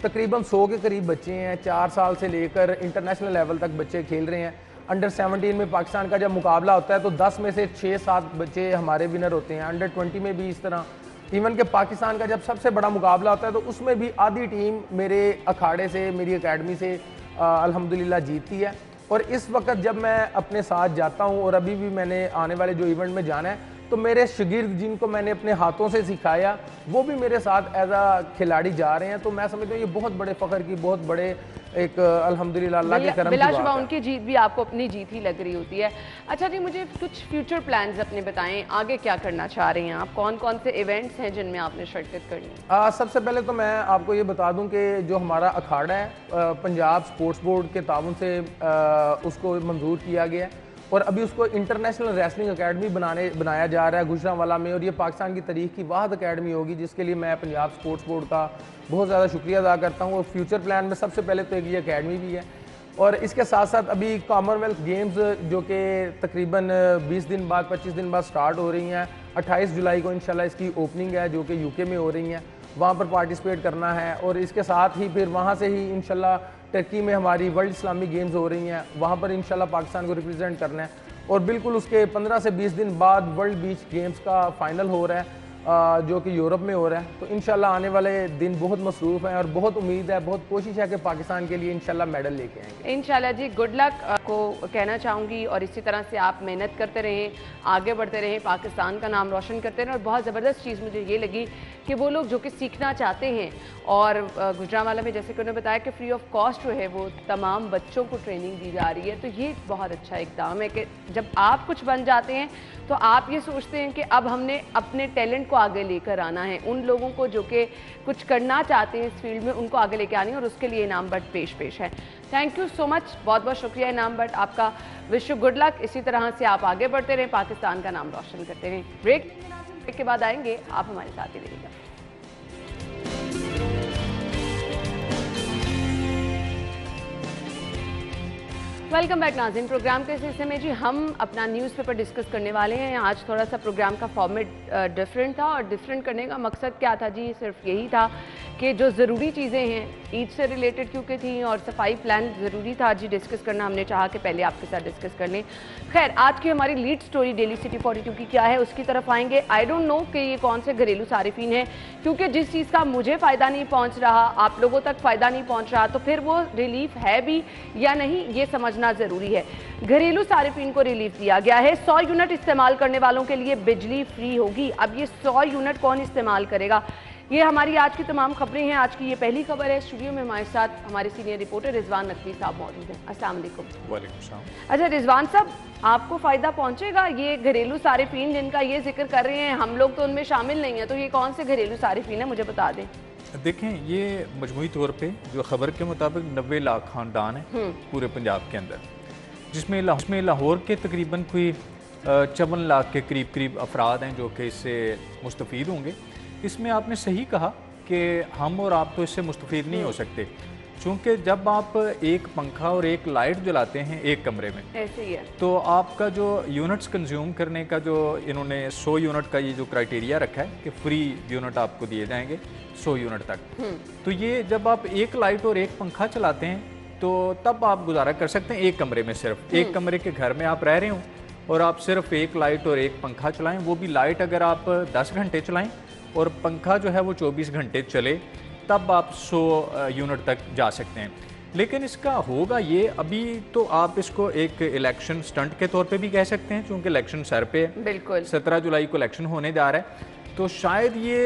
तकरीबन 100 के करीब बच्चे हैं, 4 साल से लेकर इंटरनेशनल लेवल तक बच्चे खेल रहे हैं। अंडर 17 में पाकिस्तान का जब मुकाबला होता है तो 10 में से 6-7 बच्चे हमारे विनर होते हैं। अंडर 20 में भी इस तरह। इवन के पाकिस्तान का जब सबसे बड़ा मुकाबला होता है तो उसमें भी आधी टीम मेरे अखाड़े से, मेरी अकेडमी से अल्हम्दुलिल्लाह जीतती है। और इस वक्त जब मैं अपने साथ जाता हूँ और अभी भी मैंने आने वाले जो इवेंट में जाना है, तो मेरे शागिर्द जिनको मैंने अपने हाथों से सिखाया वो भी मेरे साथ एज अ खिलाड़ी जा रहे हैं। तो मैं समझता हूँ ये बहुत बड़े फ़ख्र की, बहुत बड़े एक अल्हम्दुलिल्लाह अल्लाह के करम की बात है। उनकी जीत भी आपको अपनी जीत ही लग रही होती है। अच्छा जी, मुझे कुछ फ्यूचर प्लान्स अपने बताएं, आगे क्या करना चाह रहे हैं आप? कौन कौन से इवेंट्स हैं जिनमें आपने शिरकत करनी है? सबसे पहले तो मैं आपको ये बता दूं कि जो हमारा अखाड़ा है पंजाब स्पोर्ट्स बोर्ड के ताउन से उसको मंजूर किया गया है और अभी उसको इंटरनेशनल रेसलिंग अकेडमी बनाया जा रहा है गुजरांवाला में। और ये पाकिस्तान की तारीख की वाहिद अकेडमी होगी, जिसके लिए मैं पंजाब स्पोर्ट्स बोर्ड का बहुत ज़्यादा शुक्रिया अदा करता हूँ। और फ्यूचर प्लान में सबसे पहले तो एक ये अकेडमी भी है और इसके साथ साथ अभी कॉमनवेल्थ गेम्स जो कि तकरीबन 20 दिन बाद 25 दिन बाद स्टार्ट हो रही हैं। 28 जुलाई को इंशाल्लाह इसकी ओपनिंग है जो कि यूके में हो रही हैं, वहाँ पर पार्टिसिपेट करना है। और इसके साथ ही फिर वहाँ से ही इंशाल्लाह टर्की में हमारी वर्ल्ड इस्लामिक गेम्स हो रही हैं, वहाँ पर इंशाल्लाह पाकिस्तान को रिप्रेजेंट करना है। और बिल्कुल उसके 15 से 20 दिन बाद वर्ल्ड बीच गेम्स का फाइनल हो रहा है जो कि यूरोप में हो रहा है। तो इंशाल्लाह आने वाले दिन बहुत मसरूफ़ हैं और बहुत उम्मीद है, बहुत कोशिश है कि पाकिस्तान के लिए इंशाल्लाह मेडल लेके आएंगे। इंशाल्लाह जी, गुड लक को कहना चाहूँगी और इसी तरह से आप मेहनत करते रहें, आगे बढ़ते रहें, पाकिस्तान का नाम रोशन करते रहें। और बहुत ज़बरदस्त चीज़ मुझे ये लगी कि वो लोग जो कि सीखना चाहते हैं और गुजरांवाला में जैसे कि उन्होंने बताया कि फ्री ऑफ कॉस्ट जो है वो तमाम बच्चों को ट्रेनिंग दी जा रही है। तो ये बहुत अच्छा इक़दाम है कि जब आप कुछ बन जाते हैं तो आप ये सोचते हैं कि अब हमने अपने टैलेंट को आगे लेकर आना है। उन लोगों को जो कि कुछ करना चाहते हैं इस फील्ड में, उनको आगे लेकर आनी है और उसके लिए इनाम बट पेश है। थैंक यू सो मच, बहुत बहुत शुक्रिया इनाम भट्ट, आपका विश यू गुड लक। इसी तरह से आप आगे बढ़ते रहें, पाकिस्तान का नाम रोशन करते रहें। ब्रेक के बाद आएंगे, आप हमारे साथ ही रहिएगा। वेलकम बैक नाज़रीन। प्रोग्राम के हिस्से में जी हम अपना न्यूज़पेपर डिस्कस करने वाले हैं। आज थोड़ा सा प्रोग्राम का फॉर्मेट डिफरेंट था, और डिफरेंट करने का मकसद क्या था जी, सिर्फ यही था कि जो ज़रूरी चीज़ें हैं ईद से रिलेटेड क्योंकि थी, और सफाई प्लान ज़रूरी था जी डिस्कस करना, हमने चाहा कि पहले आपके साथ डिस्कस कर लें। खैर, आज की हमारी लीड स्टोरी डेली सिटी 42 की क्या है उसकी तरफ आएंगे। आई डोंट नो कि ये कौन से घरेलू सारिफीन है, क्योंकि जिस चीज़ का मुझे फ़ायदा नहीं पहुँच रहा, आप लोगों तक फ़ायदा नहीं पहुँच रहा, तो फिर वो रिलीफ है भी या नहीं ये समझना ज़रूरी है। घरेलू सारिफीन को रिलीफ दिया गया है। 100 यूनिट इस्तेमाल करने वालों के लिए बिजली फ्री होगी। अब ये 100 यूनिट कौन इस्तेमाल करेगा, ये हमारी आज की तमाम खबरें हैं। आज की ये पहली खबर है। स्टूडियो में हमारे साथ हमारे सीनियर रिपोर्टर रिजवान नकवी साहब मौजूद हैं। अस्सलाम वालेकुम। वालेकुम सलाम। अच्छा रिजवान साहब, आपको फ़ायदा पहुंचेगा ये घरेलू सारिफीन जिनका ये जिक्र कर रहे हैं, हम लोग तो उनमें शामिल नहीं है, तो ये कौन से घरेलू सारिफीन है, मुझे बता दें। देखें, ये मजमूई तौर पे जो खबर के मुताबिक 90 लाख खानदान है पूरे पंजाब के अंदर, जिसमें लाहौर के तकरीबन कोई 54 लाख के करीब अफराद हैं जो कि इससे मुस्तफ़ीद होंगे। इसमें आपने सही कहा कि हम और आप तो इससे मुस्तफ़ीद नहीं हो सकते, चूँकि जब आप एक पंखा और एक लाइट जलाते हैं एक कमरे में, ऐसे ही है, तो आपका जो यूनिट्स कंज्यूम करने का जो इन्होंने 100 यूनिट का ये जो क्राइटेरिया रखा है कि फ्री यूनिट आपको दिए जाएंगे 100 यूनिट तक, तो ये जब आप एक लाइट और एक पंखा चलाते हैं तो तब आप गुजारा कर सकते हैं एक कमरे में। सिर्फ एक कमरे के घर में आप रह रहे हो और आप सिर्फ एक लाइट और एक पंखा चलाएं, वो भी लाइट अगर आप 10 घंटे चलाएं और पंखा जो है वो 24 घंटे चले, तब आप 100 यूनिट तक जा सकते हैं। लेकिन इसका होगा ये, अभी तो आप इसको एक इलेक्शन स्टंट के तौर पे भी कह सकते हैं, क्योंकि इलेक्शन सर पे बिल्कुल 17 जुलाई को इलेक्शन होने जा रहा है, तो शायद ये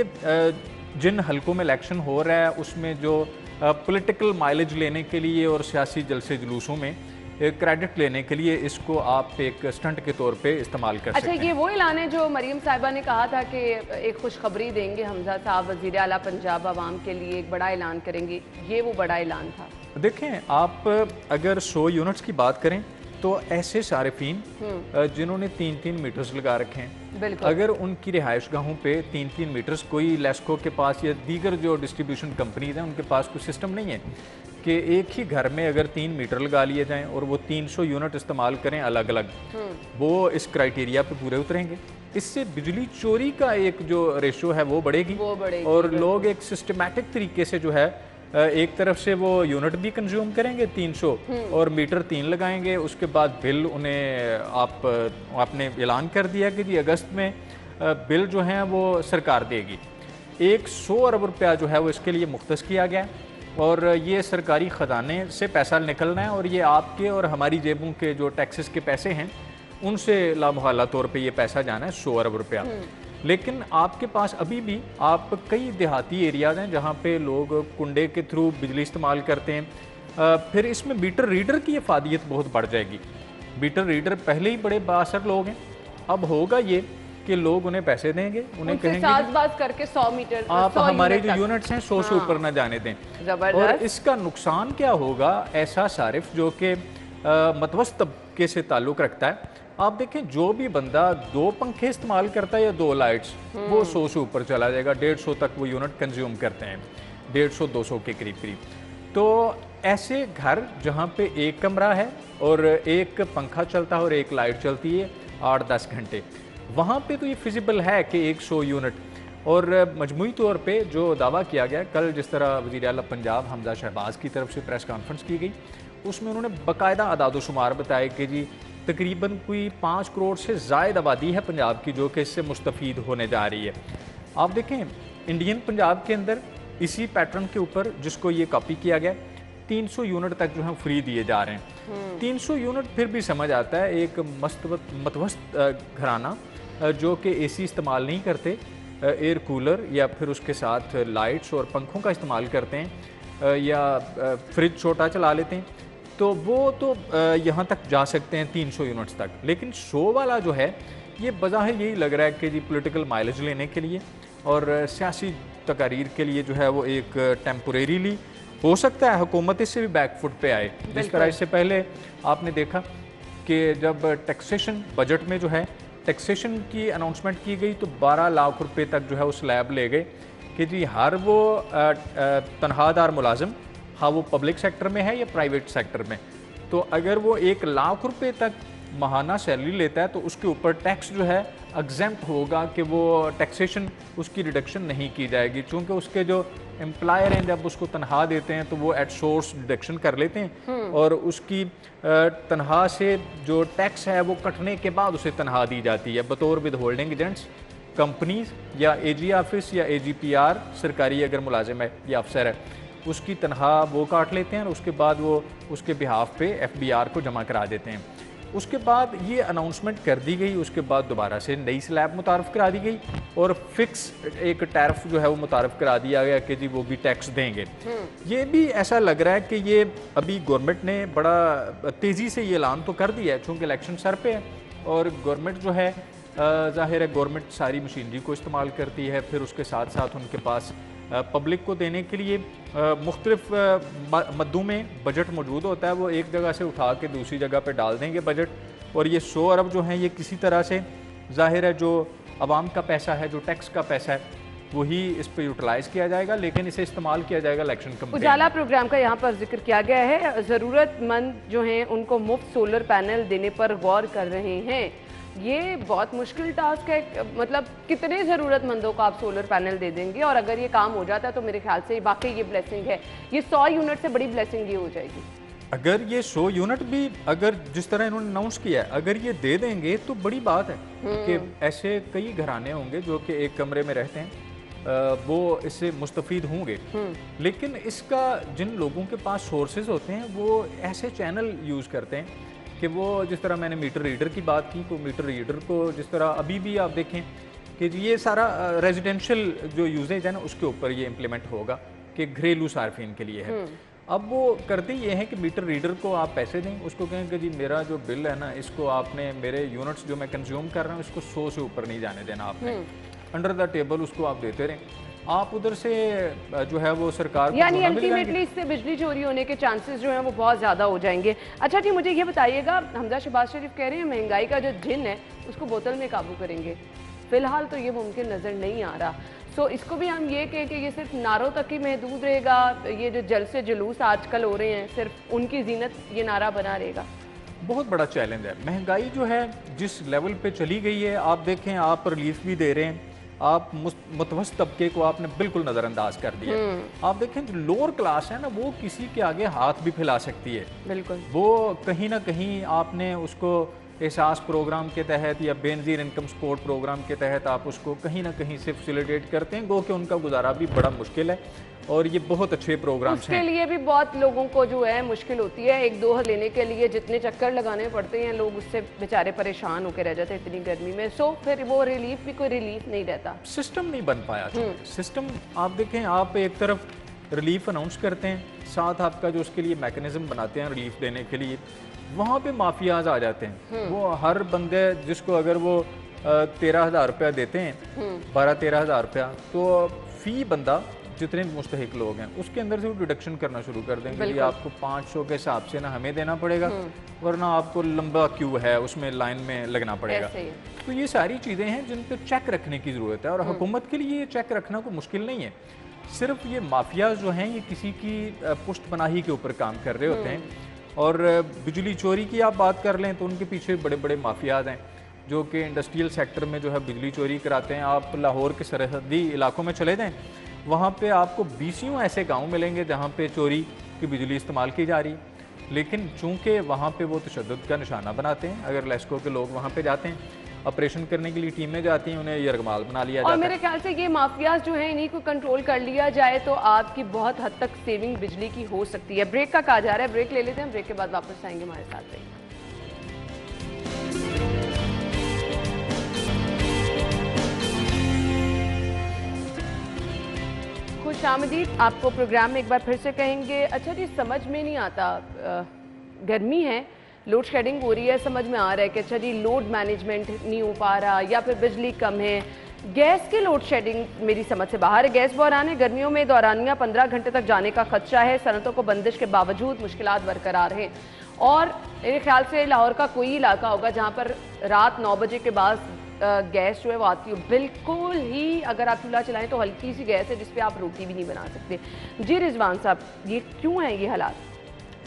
जिन हलकों में इलेक्शन हो रहा है उसमें जो पॉलिटिकल माइलेज लेने के लिए और सियासी जलसे जुलूसों में क्रेडिट लेने के लिए इसको आप एक स्टंट के तौर पे इस्तेमाल कर सकते हैं। अच्छा, ये वो ऐलान है जो मरीम साहिबा ने कहा था कि एक खुशखबरी देंगे हमजा साहब, वज़ीर आला पंजाब आवाम के लिए एक बड़ा ऐलान करेंगे, ये वो बड़ा ऐलान था? देखें, आप अगर 100 यूनिट्स की बात करें तो ऐसे सारिफीन जिन्होंने 3-3 मीटर्स लगा रखे हैं, अगर उनकी रिहाइश गाहों पे 3-3 मीटर्स, कोई लेस्को के पास या दीगर जो डिस्ट्रीब्यूशन कंपनीज हैं उनके पास कोई सिस्टम नहीं है कि एक ही घर में अगर 3 मीटर लगा लिए जाएं और वो 300 यूनिट इस्तेमाल करें अलग अलग, वो इस क्राइटेरिया पे पूरे उतरेंगे। इससे बिजली चोरी का एक जो रेशो है वो बढ़ेगी और लोग एक सिस्टमैटिक तरीके से जो है एक तरफ से वो यूनिट भी कंज्यूम करेंगे 300 और मीटर 3 लगाएंगे, उसके बाद बिल उन्हें आपने ऐलान कर दिया कि जी अगस्त में बिल जो है वो सरकार देगी। 100 अरब रुपया जो है वो इसके लिए मुख्तस किया गया और ये सरकारी ख़जाने से पैसा निकलना है और ये आपके और हमारी जेबों के जो टैक्सेस के पैसे हैं उनसे लामुहल्ला तौर पे ये पैसा जाना है 100 अरब रुपया। लेकिन आपके पास अभी भी आप कई देहाती एरियाज़ हैं जहाँ पे लोग कुंडे के थ्रू बिजली इस्तेमाल करते हैं, फिर इसमें मीटर रीडर की अफादियत बहुत बढ़ जाएगी। मीटर रीडर पहले ही बड़े बासर लोग हैं, अब होगा ये कि लोग उन्हें पैसे देंगे, उन्हें कहेंगे साज़बाज़ करके 100 मीटर आप हमारे जो यूनिट्स हैं 100 से ऊपर ना जाने दें। और इसका नुकसान क्या होगा, ऐसा सारिफ जो कि मतवस्त तबके से ताल्लुक़ रखता है, आप देखें जो भी बंदा 2 पंखे इस्तेमाल करता है या 2 लाइट्स, वो 100 से ऊपर चला जाएगा, 150 तक वो यूनिट कंज्यूम करते हैं, 150-200 के करीब। तो ऐसे घर जहाँ पे एक कमरा है और एक पंखा चलता है और एक लाइट चलती है 8-10 घंटे, वहाँ पे तो ये फिजिबल है कि 100 यूनिट। और मजमूई तौर पे जो दावा किया गया कल, जिस तरह वज़ीर आला पंजाब हमजा शहबाज़ की तरफ से प्रेस कॉन्फ्रेंस की गई, उसमें उन्होंने बाकायदा अदाद-ओ-शुमार बताया कि जी तकरीबन कोई 5 करोड़ से ज़ायद आबादी है पंजाब की जो कि इससे मुस्तफ़ीद होने जा रही है। आप देखें, इंडियन पंजाब के अंदर इसी पैटर्न के ऊपर जिसको ये कॉपी किया गया 300 यूनिट तक जो है फ्री दिए जा रहे हैं। 300 यूनिट फिर भी समझ आता है, एक मतवस्त घराना जो कि एसी इस्तेमाल नहीं करते, एयर कूलर या फिर उसके साथ लाइट्स और पंखों का इस्तेमाल करते हैं या फ्रिज छोटा चला लेते हैं, तो वो तो यहाँ तक जा सकते हैं 300 यूनिट्स तक। लेकिन 100 वाला जो है ये बज़ाहिर यही लग रहा है कि जी पॉलिटिकल माइलेज लेने के लिए और सियासी तकारीर के लिए जो है वो एक टेम्पोरेरीली हो सकता है हुकूमत इससे भी बैकफुट पे आए। जिस तरह इससे पहले आपने देखा कि जब टैक्सेशन बजट में जो है टैक्सेशन की अनाउंसमेंट की गई तो 12 लाख रुपए तक जो है वो स्लैब ले गए कि जी हर वो तनख्वाहदार मुलाजिम, हाँ वो पब्लिक सेक्टर में है या प्राइवेट सेक्टर में, तो अगर वो 1 लाख रुपए तक माहाना सैलरी लेता है तो उसके ऊपर टैक्स जो है एग्जेम्प्ट होगा कि वो टैक्सेशन उसकी रिडक्शन नहीं की जाएगी, क्योंकि उसके जो एम्प्लॉयर हैं जब उसको तनख्वाह देते हैं तो वो एट सोर्स डिडक्शन कर लेते हैं और उसकी तनख्वाह से जो टैक्स है वो कटने के बाद उसे तनख्वाह दी जाती है बतौर विद होल्डिंग एजेंट्स, कंपनीज या एजी ऑफिस या एजीपीआर सरकारी अगर मुलाजिम है या अफसर है उसकी तनख्वाह वो काट लेते हैं और उसके बाद वो उसके बिहाफ पे एफबीआर को जमा करा देते हैं। उसके बाद ये अनाउंसमेंट कर दी गई, उसके बाद दोबारा से नई स्लैब मुतारफ़ करा दी गई और फिक्स एक टैरिफ जो है वो मुतारफ़ करा दिया गया कि जी वो भी टैक्स देंगे। ये भी ऐसा लग रहा है कि ये अभी गवर्नमेंट ने बड़ा तेज़ी से ये ऐलान तो कर दिया है, चूँकि इलेक्शन सर पे है और गवर्नमेंट जो है ज़ाहिर है गवर्नमेंट सारी मशीनरी को इस्तेमाल करती है, फिर उसके साथ साथ उनके पास पब्लिक को देने के लिए मुख्तलिफ मद्दों में बजट मौजूद होता है, वो एक जगह से उठा के दूसरी जगह पे डाल देंगे बजट और ये 100 अरब जो हैं ये किसी तरह से ज़ाहिर है जो आवाम का पैसा है, जो टैक्स का पैसा है वही इस पर यूटिलाइज़ किया जाएगा, लेकिन इसे इस्तेमाल किया जाएगा इलेक्शन कैंपेन। उजाला प्रोग्राम का यहाँ पर जिक्र किया गया है, ज़रूरतमंद जो हैं उनको मुफ्त सोलर पैनल देने पर गौर कर रहे हैं। ये बहुत मुश्किल टास्क है, मतलब कितने ज़रूरतमंदों को आप सोलर पैनल दे देंगे और अगर ये काम हो जाता है तो मेरे ख्याल से वाकई ये ब्लेसिंग है, ये 100 यूनिट से बड़ी ब्लेसिंग ये हो जाएगी। अगर ये 100 यूनिट भी अगर जिस तरह इन्होंने अनाउंस किया है अगर ये दे देंगे तो बड़ी बात है कि ऐसे कई घराने होंगे जो कि एक कमरे में रहते हैं वो इससे मुस्तफ़ीद होंगे, लेकिन इसका जिन लोगों के पास सोर्सेज होते हैं वो ऐसे चैनल यूज़ करते हैं कि वो जिस तरह मैंने मीटर रीडर की बात की, तो मीटर रीडर को जिस तरह अभी भी आप देखें कि ये सारा रेजिडेंशियल जो यूजेज है ना उसके ऊपर ये इम्प्लीमेंट होगा कि घरेलू सार्फिन के लिए है। अब वो करते ये हैं कि मीटर रीडर को आप पैसे दें, उसको कहें कि जी मेरा जो बिल है ना इसको आपने मेरे यूनिट्स जो मैं कंज्यूम कर रहा हूँ इसको 100 से ऊपर नहीं जाने देना, आपने अंडर द टेबल उसको आप देते रहें, आप उधर से जो है वो सरकार यानी अल्टीमेटली इससे बिजली चोरी होने के चांसेस जो हैं वो बहुत ज़्यादा हो जाएंगे। अच्छा जी, मुझे ये बताइएगा, हमजा शहबाज शरीफ कह रहे हैं महंगाई का जो जिन है उसको बोतल में काबू करेंगे, फिलहाल तो ये मुमकिन नज़र नहीं आ रहा। सो इसको भी हम ये कहें कि ये सिर्फ नारों तक ही महदूद रहेगा, ये जो जल से जुलूस आजकल हो रहे हैं सिर्फ उनकी जीनत ये नारा बना रहेगा? बहुत बड़ा चैलेंज है। महंगाई जो है जिस लेवल पे चली गई है, आप देखें आप रिलीफ भी दे रहे हैं, आप मुतवस्त तबके को आपने बिल्कुल नज़रअंदाज कर दिया। आप देखें जो लोअर क्लास है ना वो किसी के आगे हाथ भी फैला सकती है, बिल्कुल वो कहीं ना कहीं आपने उसको एहसास प्रोग्राम के तहत या बेनज़ीर इनकम सपोर्ट प्रोग्राम के तहत आप उसको कहीं ना कहीं से फैसिलिटेट करते हैं, गो कि उनका गुजारा भी बड़ा मुश्किल है और ये बहुत अच्छे प्रोग्राम्स हैं। उसके लिए भी बहुत लोगों को जो है मुश्किल होती है, 1-2 लेने के लिए जितने चक्कर लगाने पड़ते हैं लोग उससे बेचारे परेशान होकर रह जाते हैं इतनी गर्मी में। सो फिर वो रिलीफ भी कोई रिलीफ नहीं रहता, सिस्टम नहीं बन पाया। सिस्टम आप देखें, आप एक तरफ रिलीफ अनाउंस करते हैं, साथ आपका जो उसके लिए मैकेनिज्म बनाते हैं रिलीफ देने के लिए, वहाँ पे माफियाज आ जाते हैं। वो हर बंदे जिसको अगर वो 13,000 रुपया देते हैं, 12-13,000 रुपया, तो फी बंदा जितने मुस्तहिक लोग हैं उसके अंदर से वो डिडक्शन करना शुरू कर देंगे कि आपको 500 के हिसाब से ना हमें देना पड़ेगा वरना आपको लंबा क्यू है उसमें लाइन में लगना पड़ेगा। तो ये सारी चीज़ें हैं जिन पर चेक रखने की ज़रूरत है और हुकूमत के लिए ये चेक रखना कोई मुश्किल नहीं है। सिर्फ ये माफियाज जो हैं ये किसी की पुष्ट पनाही के ऊपर काम कर रहे होते हैं। और बिजली चोरी की आप बात कर लें तो उनके पीछे बड़े बड़े माफियाज हैं जो कि इंडस्ट्रियल सेक्टर में जो है बिजली चोरी कराते हैं। आप लाहौर के सरहदी इलाकों में चले जाएं, वहाँ पे आपको 20 ऐसे गांव मिलेंगे जहाँ पे चोरी की बिजली इस्तेमाल की जा रही है, लेकिन चूंकि वहाँ पे वो तशद्दुद का निशाना बनाते हैं, अगर लेस्को के लोग वहाँ पे जाते हैं ऑपरेशन करने के लिए टीमें जाती हैं, उन्हें यरगमाल बना लिया जाता है। और मेरे ख्याल से ये माफियाज जो हैं इन्हीं को कंट्रोल कर लिया जाए तो आपकी बहुत हद तक सेविंग बिजली की हो सकती है। ब्रेक का कहा जा रहा है, ब्रेक ले लेते हैं, ब्रेक के बाद वापस आएंगे, हमारे साथ रहिए। खुशामदीद, आपको प्रोग्राम में एक बार फिर से कहेंगे। अच्छा जी, समझ में नहीं आता, गर्मी है, लोड शेडिंग हो रही है, समझ में आ रहा है कि अच्छा जी लोड मैनेजमेंट नहीं हो पा रहा या फिर बिजली कम है गैस की लोड शेडिंग मेरी समझ से बाहर है। गैस बहरान है, गर्मियों में दौरानिया 15 घंटे तक जाने का खदशा है। सनतों को बंदिश के बावजूद मुश्किलात बरकरार हैं और मेरे ख्याल से लाहौर का कोई इलाका होगा जहां पर रात 9 बजे के बाद गैस जो है वो आती हो। बिल्कुल ही अगर आप चूल्हा चलाएं तो हल्की सी गैस है जिसपे आप रोटी भी नहीं बना सकते। जी रिजवान साहब, ये क्यों है ये हालात?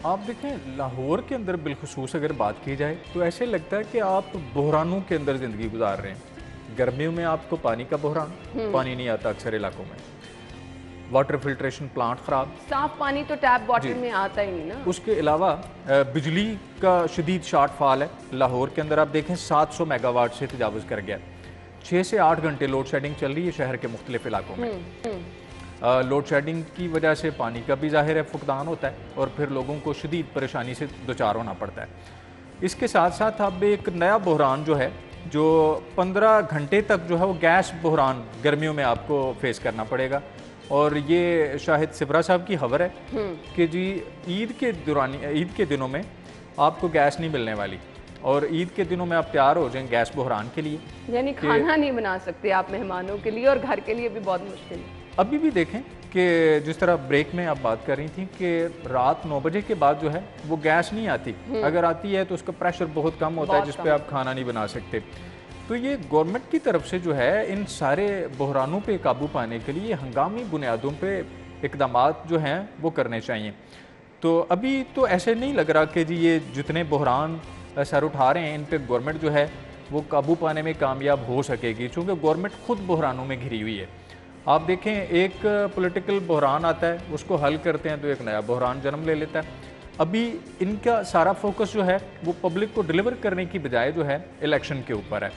आप देखें, लाहौर के अंदर बिलखसूस अगर बात की जाए तो ऐसे लगता है कि आप बहरानों के अंदर ज़िंदगी गुजार रहे हैं। गर्मियों में आपको पानी का बहरान, पानी नहीं आता अक्सर इलाकों में, वाटर फिल्ट्रेशन प्लांट ख़राब, साफ पानी तो टैप वाटर में आता ही नहीं ना। उसके अलावा बिजली का शदीद शॉर्टफॉल है। लाहौर के अंदर आप देखें 700 मेगावाट से तजावज़ कर गया। 6 से 8 घंटे लोड शेडिंग चल रही है शहर के मुख्तलिफ इलाकों में। लोड शेडिंग की वजह से पानी का भी ज़ाहिर है फुकदान होता है और फिर लोगों को शदीद परेशानी से दो-चार होना पड़ता है। इसके साथ साथ अब एक नया बहरान जो है, जो 15 घंटे तक जो है वो गैस बहरान गर्मियों में आपको फेस करना पड़ेगा। और ये शाहिद सिबरा साहब की खबर है कि जी ईद के दिनों में आपको गैस नहीं मिलने वाली और ईद के दिनों में आप तैयार हो जाएं गैस बहरान के लिए, यानी खाना नहीं बना सकते आप मेहमानों के लिए और घर के लिए भी बहुत मुश्किल है। अभी भी देखें कि जिस तरह ब्रेक में आप बात कर रही थी कि रात 9 बजे के बाद जो है वो गैस नहीं आती, अगर आती है तो उसका प्रेशर बहुत कम होता है जिस पे आप खाना नहीं बना सकते। तो ये गवर्नमेंट की तरफ से जो है इन सारे बहरानों पे काबू पाने के लिए हंगामी बुनियादों पे इकदामात जो हैं वो करने चाहिए। तो अभी तो ऐसे नहीं लग रहा कि जी ये जितने बहरान सर उठा रहे हैं इन पे गवर्नमेंट जो है वो काबू पाने में कामयाब हो सकेगी, क्योंकि गवर्नमेंट खुद बहरानों में घिरी हुई है। आप देखें, एक पॉलिटिकल बहरान आता है, उसको हल करते हैं तो एक नया बहरान जन्म ले लेता है। अभी इनका सारा फोकस जो है वो पब्लिक को डिलीवर करने की बजाय जो है इलेक्शन के ऊपर है।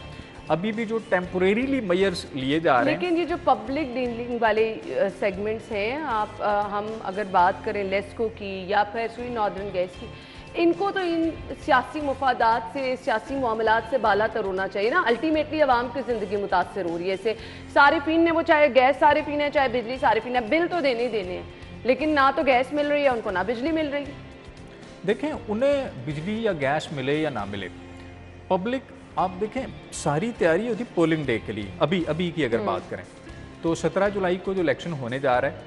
अभी भी जो टेम्पोरेरीली मेयर्स लिए जा रहे हैं, लेकिन ये जो पब्लिक डीलिंग वाले सेगमेंट्स हैं, हम अगर बात करें लेस्को की या फिर सुई नॉर्दर्न गैस की, इनको तो इन सियासी मफादात से, सियासी मामलात से बाला तर होना चाहिए ना। अल्टीमेटली आवाम की ज़िंदगी मुतासर हो रही है इससे। सारिफीन ने वो चाहे गैस सारिफीन है चाहे बिजली सारिफीन है, बिल तो देने ही देने हैं, लेकिन ना तो गैस मिल रही है उनको ना बिजली मिल रही है। देखें उन्हें बिजली या गैस मिले या ना मिले, पब्लिक आप देखें सारी तैयारी होती पोलिंग डे के लिए। अभी की अगर बात करें तो 17 जुलाई को जो इलेक्शन होने जा रहा है,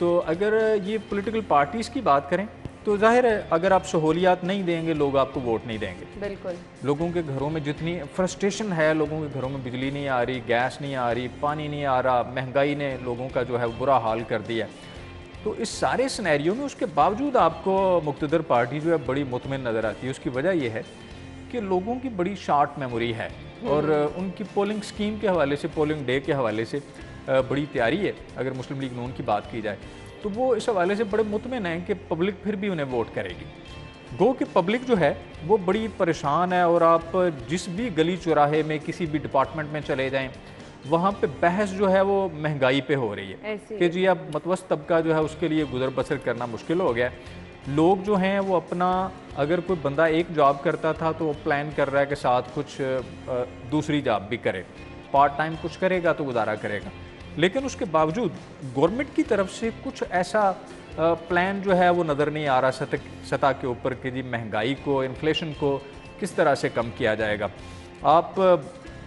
तो अगर ये पॉलिटिकल पार्टीज़ की बात करें तो जाहिर है अगर आप सहूलियात नहीं देंगे लोग आपको वोट नहीं देंगे। बिल्कुल। लोगों के घरों में जितनी फ्रस्ट्रेशन है, लोगों के घरों में बिजली नहीं आ रही, गैस नहीं आ रही, पानी नहीं आ रहा, महंगाई ने लोगों का जो है बुरा हाल कर दिया। तो इस सारे सिनेरियो में उसके बावजूद आपको मुक़्तदर पार्टी जो है बड़ी मुतमिन नज़र आती है। उसकी वजह यह है कि लोगों की बड़ी शॉर्ट मेमोरी है और उनकी पोलिंग स्कीम के हवाले से, पोलिंग डे के हवाले से बड़ी तैयारी है। अगर मुस्लिम लीग नून की बात की जाए तो वो इस हवाले से बड़े मुतमिन हैं कि पब्लिक फिर भी उन्हें वोट करेगी। गो कि पब्लिक जो है वो बड़ी परेशान है और आप जिस भी गली चौराहे में किसी भी डिपार्टमेंट में चले जाएं, वहाँ पे बहस जो है वो महंगाई पे हो रही है कि जी अब मतवस्त तबका जो है उसके लिए गुजर बसर करना मुश्किल हो गया। लोग जो हैं वो अपना, अगर कोई बंदा एक जॉब करता था तो वो प्लान कर रहा है कि साथ कुछ दूसरी जॉब भी करे, पार्ट टाइम कुछ करेगा तो गुजारा करेगा। लेकिन उसके बावजूद गवर्नमेंट की तरफ से कुछ ऐसा प्लान जो है वो नज़र नहीं आ रहा सतह के ऊपर कि जी महंगाई को, इन्फ्लेशन को किस तरह से कम किया जाएगा। आप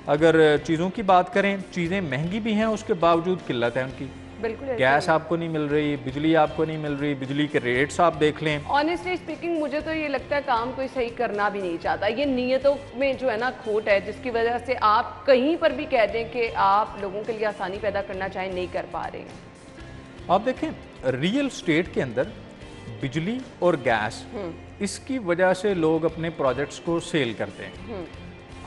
अगर चीज़ों की बात करें, चीज़ें महंगी भी हैं, उसके बावजूद किल्लत है उनकी। बिल्कुल, गैस आपको नहीं मिल रही, बिजली आपको नहीं मिल रही, बिजली के रेट्स आप देख लें। ऑनेस्टली स्पीकिंग मुझे तो ये लगता है काम कोई सही करना भी नहीं चाहता। ये नीयतों में जो है ना खोट है, जिसकी वजह से आप कहीं पर भी कह दें कि आप लोगों के लिए आसानी पैदा करना चाहें, नहीं कर पा रहे हैं। आप देखें रियल स्टेट के अंदर बिजली और गैस, इसकी वजह से लोग अपने प्रोजेक्ट्स को सेल करते हैं।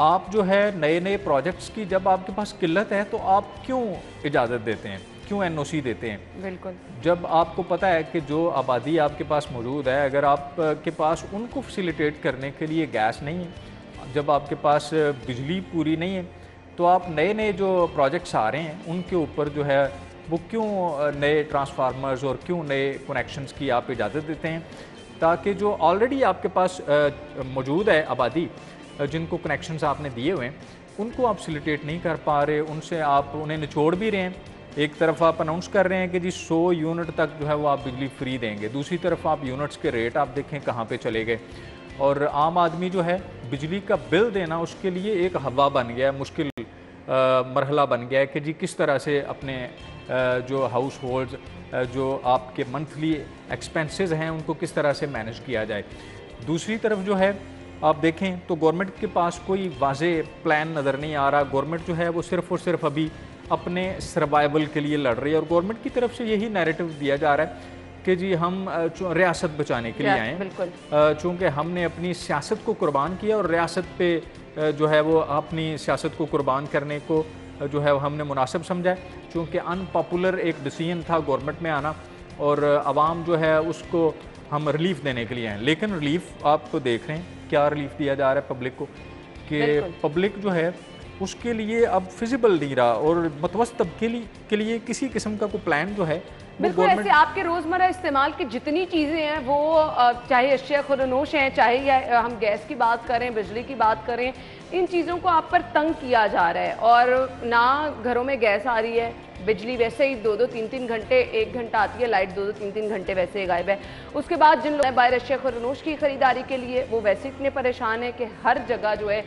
आप जो है नए नए प्रोजेक्ट्स की जब आपके पास किल्लत है तो आप क्यों इजाज़त देते हैं, क्यों एनओसी देते हैं? बिल्कुल। जब आपको पता है कि जो आबादी आपके पास मौजूद है, अगर आपके पास उनको फैसिलिटेट करने के लिए गैस नहीं है, जब आपके पास बिजली पूरी नहीं है, तो आप नए नए जो प्रोजेक्ट्स आ रहे हैं उनके ऊपर जो है वो क्यों नए ट्रांसफार्मर्स और क्यों नए कनेक्शंस की आप इजाज़त देते हैं, ताकि जो ऑलरेडी आपके पास मौजूद है आबादी, जिनको कनेक्शंस आपने दिए हुए हैं, उनको आप फैसिलिटेट नहीं कर पा रहे, उनसे आप उन्हें निचोड़ भी रहे हैं। एक तरफ आप अनाउंस कर रहे हैं कि जी 100 यूनिट तक जो है वो आप बिजली फ्री देंगे, दूसरी तरफ आप यूनिट्स के रेट आप देखें कहाँ पे चले गए, और आम आदमी जो है बिजली का बिल देना उसके लिए एक हवा बन गया है, मुश्किल मरहला बन गया है कि जी किस तरह से अपने जो हाउस होल्ड जो आपके मंथली एक्सपेंसेस हैं उनको किस तरह से मैनेज किया जाए। दूसरी तरफ जो है आप देखें तो गवर्नमेंट के पास कोई वाज़ेह प्लान नज़र नहीं आ रहा। गवर्नमेंट जो है वो सिर्फ़ और सिर्फ अभी अपने सर्वाइवल के लिए लड़ रही है और गवर्नमेंट की तरफ से यही नैरेटिव दिया जा रहा है कि जी हम रियासत बचाने के लिए आए हैं, चूँकि हमने अपनी सियासत को कुर्बान किया और रियासत पे जो है वो अपनी सियासत को कुर्बान करने को जो है हमने मुनासिब समझा है, चूँकि अनपॉपुलर एक डिसीजन था गवर्नमेंट में आना और आवाम जो है उसको हम रिलीफ देने के लिए आए। लेकिन रिलीफ आप तो देख रहे हैं क्या रिलीफ दिया जा रहा है पब्लिक को, कि पब्लिक जो है उसके लिए अब फिजिबल नहीं रहा और मतवस्त तबके के लिए किसी किस्म का कोई प्लान जो है बिल्कुल ऐसे आपके रोज़मर्रा इस्तेमाल की जितनी चीज़ें हैं वो चाहे अशिया खुरनोश हैं, चाहे या हम गैस की बात करें, बिजली की बात करें, इन चीज़ों को आप पर तंग किया जा रहा है और ना घरों में गैस आ रही है, बिजली वैसे ही 2-2, 3-3 घंटे, 1 घंटा आती है, लाइट 2-2, 3-3 घंटे वैसे ही गायब है। उसके बाद जिन लोग बाहर अशिया खुरनोश की ख़रीदारी के लिए वो वैसे इतने परेशान है कि हर जगह जो है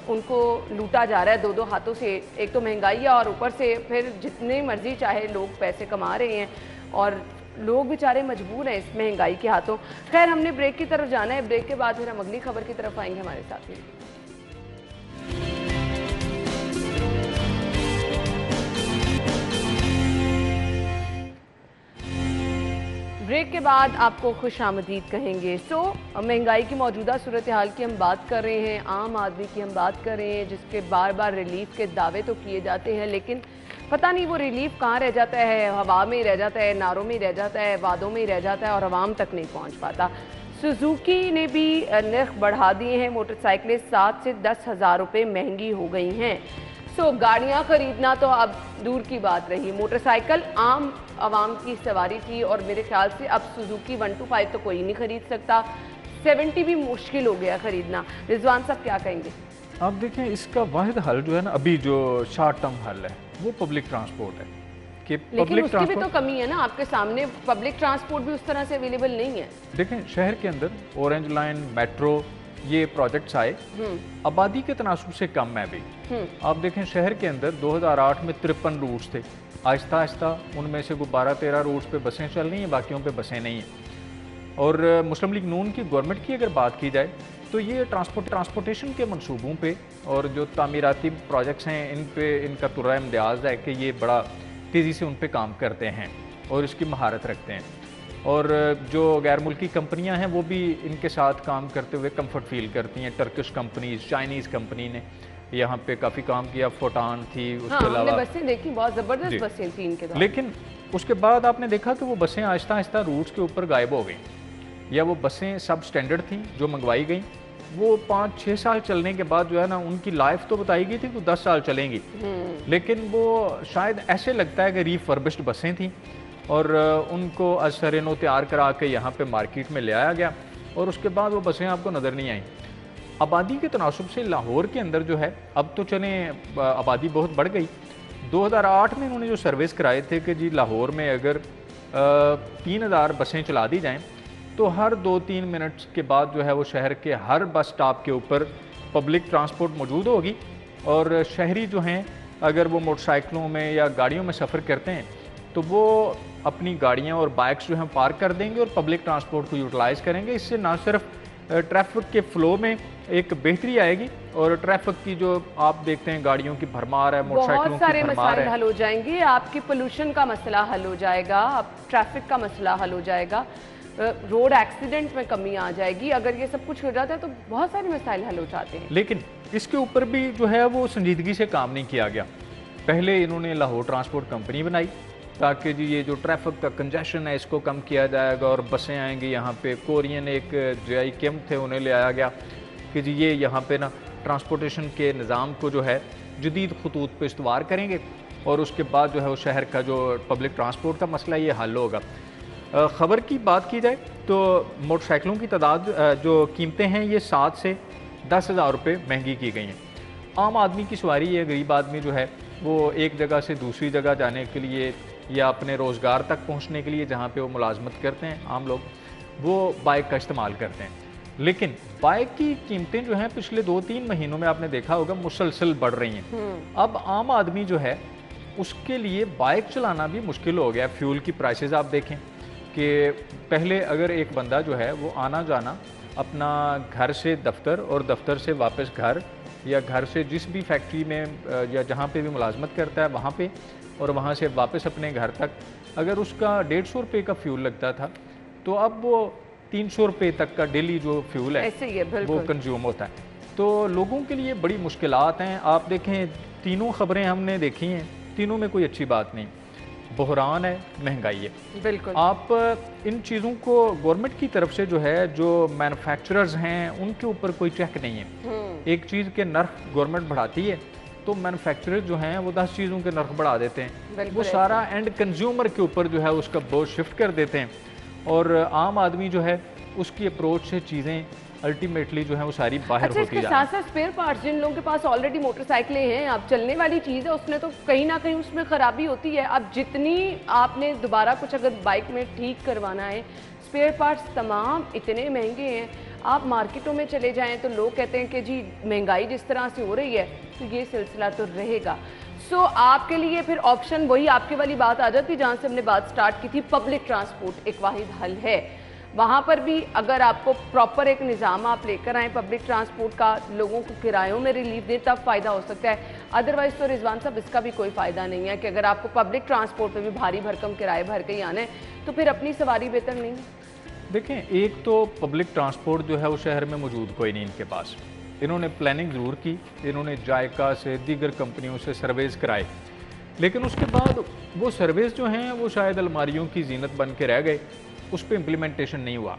उनको लूटा जा रहा है 2-2 हाथों से। एक तो महंगाई है और ऊपर से फिर जितने मर्जी चाहे लोग पैसे कमा रहे हैं और लोग बेचारे मजबूर हैं इस महंगाई के हाथों। खैर हमने ब्रेक की तरफ जाना है, ब्रेक के बाद फिर हम अगली खबर की तरफ आएंगे हमारे साथ में। ब्रेक के बाद आपको खुश आमदीद कहेंगे। महंगाई की मौजूदा सूरत हाल की हम बात कर रहे हैं, आम आदमी की हम बात कर रहे हैं जिसके बार बार रिलीफ के दावे तो किए जाते हैं लेकिन पता नहीं वो रिलीफ कहाँ रह जाता है, हवा में ही रह जाता है, नारों में ही रह जाता है, वादों में ही रह जाता है और आवाम तक नहीं पहुँच पाता। सुजुकी ने भी नर्ख बढ़ा दिए हैं, मोटरसाइकिलें 7 से 10 हज़ार रुपये महंगी हो गई हैं। गाड़ियाँ खरीदना तो अब दूर की बात रही, मोटरसाइकिल आम आवाम की सवारी थी और मेरे ख्याल से अब सुजुकी 125 तो कोई नहीं खरीद सकता, 70 भी मुश्किल हो गया खरीदना। रिजवान साहब क्या कहेंगे? आप देखें इसका वाहिद हल जो है ना अभी जो शॉर्ट टर्म हल है वो पब्लिक ट्रांसपोर्ट है कि लेकिन उसकी भी तो कमी है ना, आपके सामने पब्लिक ट्रांसपोर्ट भी उस तरह से अवेलेबल नहीं है। देखें शहर के अंदर ऑरेंज लाइन, मेट्रो, ये प्रोजेक्ट्स आए, आबादी के तनासुब से कम है अभी। आप देखें शहर के अंदर 2008 में 53 रूट्स थे, आहिस्ता आहिस्ता उनमें से 12-13 रूट्स पे बसें चल रही हैं, बाकियों पे बसें नहीं हैं। और मुस्लिम लीग नून की गवर्नमेंट की अगर बात की जाए तो ये ट्रांसपोर्टेशन के मंसूबों पे और जो तामीराती प्रोजेक्ट्स हैं इन पे इनका तुर्रा इम्तियाज़ है कि ये बड़ा तेज़ी से उन पे काम करते हैं और इसकी महारत रखते हैं और जो गैर मुल्की कंपनियां हैं वो भी इनके साथ काम करते हुए कंफर्ट फील करती हैं। टर्किश कंपनीज, चाइनीज़ कंपनी ने यहाँ पे काफ़ी काम किया, फोटान थी, उसके अलावा बसें देखी, बहुत ज़बरदस्त बसें थी इनके द्वारा। लेकिन उसके बाद आपने देखा कि वो बसें आहिस्ता आहिस्ता रूट्स के ऊपर गायब हो गई या वो बसें सब स्टैंडर्ड थी जो मंगवाई गई वो 5-6 साल चलने के बाद जो है ना उनकी लाइफ तो बताई गई थी कि 10 साल चलेंगी, लेकिन वो शायद ऐसे लगता है कि रीफर्बिश्ड बसें थी और उनको असरनो तैयार करा के यहाँ पे मार्केट में ले आया गया और उसके बाद वो बसें आपको नज़र नहीं आई। आबादी के तनासुब से लाहौर के अंदर जो है अब तो चले आबादी बहुत बढ़ गई। 2008 में उन्होंने जो सर्विस कराए थे कि जी लाहौर में अगर 3000 बसें चला दी जाएं तो हर 2-3 मिनट के बाद जो है वो शहर के हर बस स्टॉप के ऊपर पब्लिक ट्रांसपोर्ट मौजूद होगी और शहरी जो हैं अगर वो मोटरसाइकिलों में या गाड़ियों में सफ़र करते हैं तो वो अपनी गाड़ियां और बाइक्स जो हैं पार्क कर देंगे और पब्लिक ट्रांसपोर्ट को यूटिलाइज़ करेंगे। इससे ना सिर्फ ट्रैफिक के फ़्लो में एक बेहतरी आएगी और ट्रैफिक की जो आप देखते हैं गाड़ियों की भरमार है, मोटरसाइकिलों की भरमार है, बहुत सारे मसाइल हल हो जाएंगे, आपकी पोल्यूशन का मसला हल हो जाएगा, आप ट्रैफिक का मसला हल हो जाएगा, रोड एक्सीडेंट में कमी आ जाएगी। अगर ये सब कुछ हो जाता है तो बहुत सारे मसाइल हल हो जाते हैं। लेकिन इसके ऊपर भी जो है वो संजीदगी से काम नहीं किया गया। पहले इन्होंने लाहौर ट्रांसपोर्ट कंपनी बनाई ताकि जी ये जो ट्रैफिक का कंजेशन है इसको कम किया जाएगा और बसें आएंगी यहाँ पे। कोरियन एक JI केम थे, उन्हें ले आया गया कि जी ये यहाँ पे ना ट्रांसपोर्टेशन के निज़ाम को जो है जदीद खतूत पे इस्तवार करेंगे और उसके बाद जो है वो शहर का जो पब्लिक ट्रांसपोर्ट का मसला ये हल होगा। ख़बर की बात की जाए तो मोटरसाइकिलों की तादाद जो कीमतें हैं ये 7 से 10 हज़ार रुपये महंगी की गई हैं। आम आदमी की सवारी है, गरीब आदमी जो है वो एक जगह से दूसरी जगह जाने के लिए या अपने रोज़गार तक पहुंचने के लिए जहां पे वो मुलाजमत करते हैं आम लोग, वो बाइक का इस्तेमाल करते हैं। लेकिन बाइक की कीमतें जो हैं पिछले 2-3 महीनों में आपने देखा होगा मुसलसल बढ़ रही हैं। अब आम आदमी जो है उसके लिए बाइक चलाना भी मुश्किल हो गया। फ्यूल की प्राइसेस आप देखें कि पहले अगर एक बंदा जो है वो आना जाना अपना घर से दफ्तर और दफ्तर से वापस घर, या घर से जिस भी फैक्ट्री में या जहाँ पे भी मुलाजमत करता है वहाँ पे, और वहाँ से वापस अपने घर तक, अगर उसका 150 रुपये का फ्यूल लगता था तो अब वो 300 रुपये तक का डेली जो फ्यूल है वो कंज्यूम होता है। तो लोगों के लिए बड़ी मुश्किलात हैं। आप देखें तीनों खबरें हमने देखी हैं, तीनों में कोई अच्छी बात नहीं। बहरान है, महंगाई है। बिल्कुल। आप इन चीज़ों को गवर्नमेंट की तरफ से जो है, जो मैन्युफैक्चरर्स हैं उनके ऊपर कोई चेक नहीं है। एक चीज़ के नर्ख गवर्नमेंट बढ़ाती है तो मैन्युफैक्चरर्स जो हैं वो 10 चीज़ों के नर्ख बढ़ा देते हैं। वो सारा एंड कंज्यूमर के ऊपर जो है उसका बोझ शिफ्ट कर देते हैं, और आम आदमी जो है उसकी अप्रोच से चीज़ें अल्टीमेटली जो है वो सारी बाहर होती जा रही हैं। साथ साथ स्पेयर पार्ट्स, जिन लोगों के पास ऑलरेडी मोटरसाइकिलें हैं, अब चलने वाली चीज़ है, उसने तो कहीं ना कहीं उसमें ख़राबी होती है। अब जितनी आपने दोबारा कुछ अगर बाइक में ठीक करवाना है, स्पेयर पार्ट्स तमाम इतने महंगे हैं। आप मार्केटों में चले जाएं तो लोग कहते हैं कि जी महंगाई जिस तरह से हो रही है तो ये सिलसिला तो रहेगा। सो आपके लिए फिर ऑप्शन वही आपके वाली बात आ जाती जहाँ से हमने बात स्टार्ट की थी, पब्लिक ट्रांसपोर्ट एक वाहिद हल है। वहाँ पर भी अगर आपको प्रॉपर एक निज़ाम आप लेकर आएँ पब्लिक ट्रांसपोर्ट का, लोगों को किरायों में रिलीफ दें, तब फ़ायदा हो सकता है। अदरवाइज़ तो रिजवान साहब इसका भी कोई फ़ायदा नहीं है कि अगर आपको पब्लिक ट्रांसपोर्ट में भी भारी भरकम किराए भर के ही आना है तो फिर अपनी सवारी बेहतर नहीं है। देखें, एक तो पब्लिक ट्रांसपोर्ट जो है वो शहर में मौजूद कोई नहीं इनके पास। इन्होंने प्लानिंग ज़रूर की, इन्होंने जायका से दीगर कंपनियों से सर्वेज़ कराए, लेकिन उसके बाद वो सर्वेज़ जो हैं वो शायद अलमारियों की जीनत बन के रह गए, उस पर इम्प्लीमेंटेशन नहीं हुआ।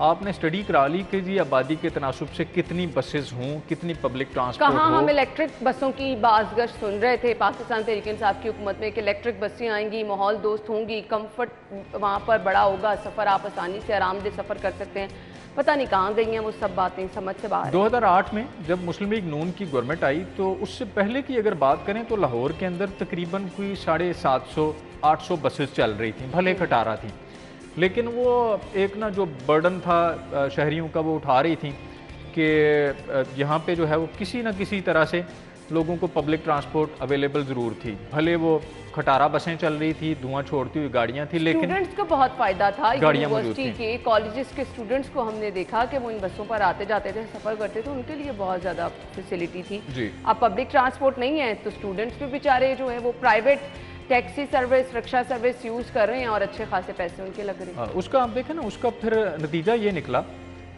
आपने स्टडी करा ली कि जी आबादी के तनासुब से कितनी बसेस हों, कितनी पब्लिक ट्रांसपोर्ट हो। हम इलेक्ट्रिक बसों की बाज़गश सुन रहे थे पाकिस्तान तहरीक इंसाफ की हुकूमत में कि इलेक्ट्रिक बसें आएंगी, माहौल दोस्त होंगी, कंफर्ट वहाँ पर बड़ा होगा, सफ़र आप आसानी से आरामदेह सफ़र कर सकते हैं। पता नहीं कहाँ गई हैं वो सब बातें, समझ से बाहर। 2008 में जब मुस्लिम लीग नून की गवर्नमेंट आई तो उससे पहले की अगर बात करें तो लाहौर के अंदर तकरीबन कोई 750-800 बसेस चल रही थी, भले खटारा थी, लेकिन वो एक ना जो बर्डन था शहरियों का वो उठा रही थी कि यहाँ पे जो है वो किसी ना किसी तरह से लोगों को पब्लिक ट्रांसपोर्ट अवेलेबल ज़रूर थी। भले वो खटारा बसें चल रही थी, धुआं छोड़ती हुई गाड़ियाँ थी, लेकिन स्टूडेंट्स को बहुत फ़ायदा था। यूनिवर्सिटी के कॉलेजेस के स्टूडेंट्स को हमने देखा कि वो इन बसों पर आते जाते थे, सफ़र करते थे, उनके लिए बहुत ज़्यादा फैसिलिटी थी जी। अब पब्लिक ट्रांसपोर्ट नहीं है तो स्टूडेंट्स भी बेचारे जो है वो private taxi service, rickshaw service use कर रहे हैं और अच्छे खासे पैसे उनके लग रहे हैं। उसका आप देखें ना, उसका फिर नतीजा ये निकला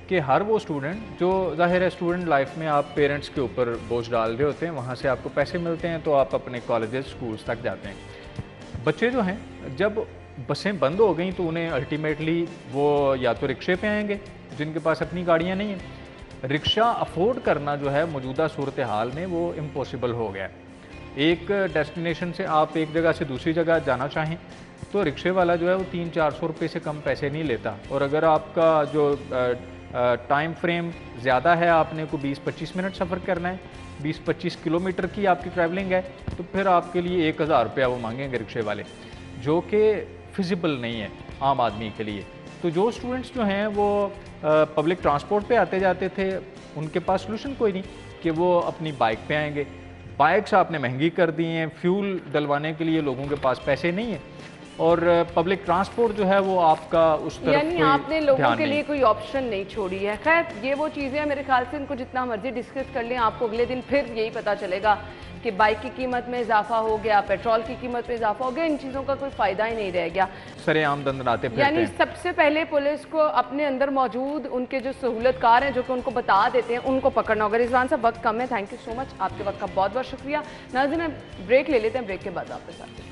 कि हर वो स्टूडेंट जो ज़ाहिर है स्टूडेंट लाइफ में आप पेरेंट्स के ऊपर बोझ डाल रहे होते हैं, वहाँ से आपको पैसे मिलते हैं तो आप अपने कॉलेजेस स्कूल्स तक जाते हैं। बच्चे जो हैं जब बसें बंद हो गई तो उन्हें अल्टीमेटली वो या तो रिक्शे पे आएंगे जिनके पास अपनी गाड़ियाँ नहीं हैं। रिक्शा अफोर्ड करना जो है मौजूदा सूरत हाल में वो इम्पॉसिबल हो गया। एक डेस्टिनेशन से आप एक जगह से दूसरी जगह जाना चाहें तो रिक्शे वाला जो है वो 300-400 रुपये से कम पैसे नहीं लेता, और अगर आपका जो टाइम फ्रेम ज़्यादा है, आपने को 20-25 मिनट सफ़र करना है, 20-25 किलोमीटर की आपकी ट्रैवलिंग है, तो फिर आपके लिए 1000 रुपया वो मांगेंगे रिक्शे वाले, जो कि फिजिबल नहीं है आम आदमी के लिए। तो जो स्टूडेंट्स जो हैं वो पब्लिक ट्रांसपोर्ट पे आते जाते थे, उनके पास सोल्यूशन कोई नहीं कि वो अपनी बाइक पे आएंगे। बाइक्स आपने महंगी कर दी हैं, फ्यूल डलवाने के लिए लोगों के पास पैसे नहीं हैं, और पब्लिक ट्रांसपोर्ट जो है वो आपका उस तरफ यानी आपने लोगों के लिए कोई ऑप्शन नहीं छोड़ी है। खैर ये वो चीज़ें मेरे ख्याल से इनको जितना मर्जी डिस्कस कर लें, आपको अगले दिन फिर यही पता चलेगा कि बाइक की कीमत में इजाफा हो गया, पेट्रोल की कीमत में इजाफा हो गया, इन चीज़ों का कोई फ़ायदा ही नहीं रह गया। सरेआम दंदनाते फिरते हैं। यानी सबसे पहले पुलिस को अपने अंदर मौजूद उनके जो सहूलतकार हैं जो कि उनको बता देते हैं उनको पकड़ना होगा। रिजवान साहब वक्त कम है, थैंक यू सो मच, आपके वक्त का बहुत बहुत शुक्रिया। नाज़रीन ब्रेक ले लेते हैं, ब्रेक के बाद आपके साथ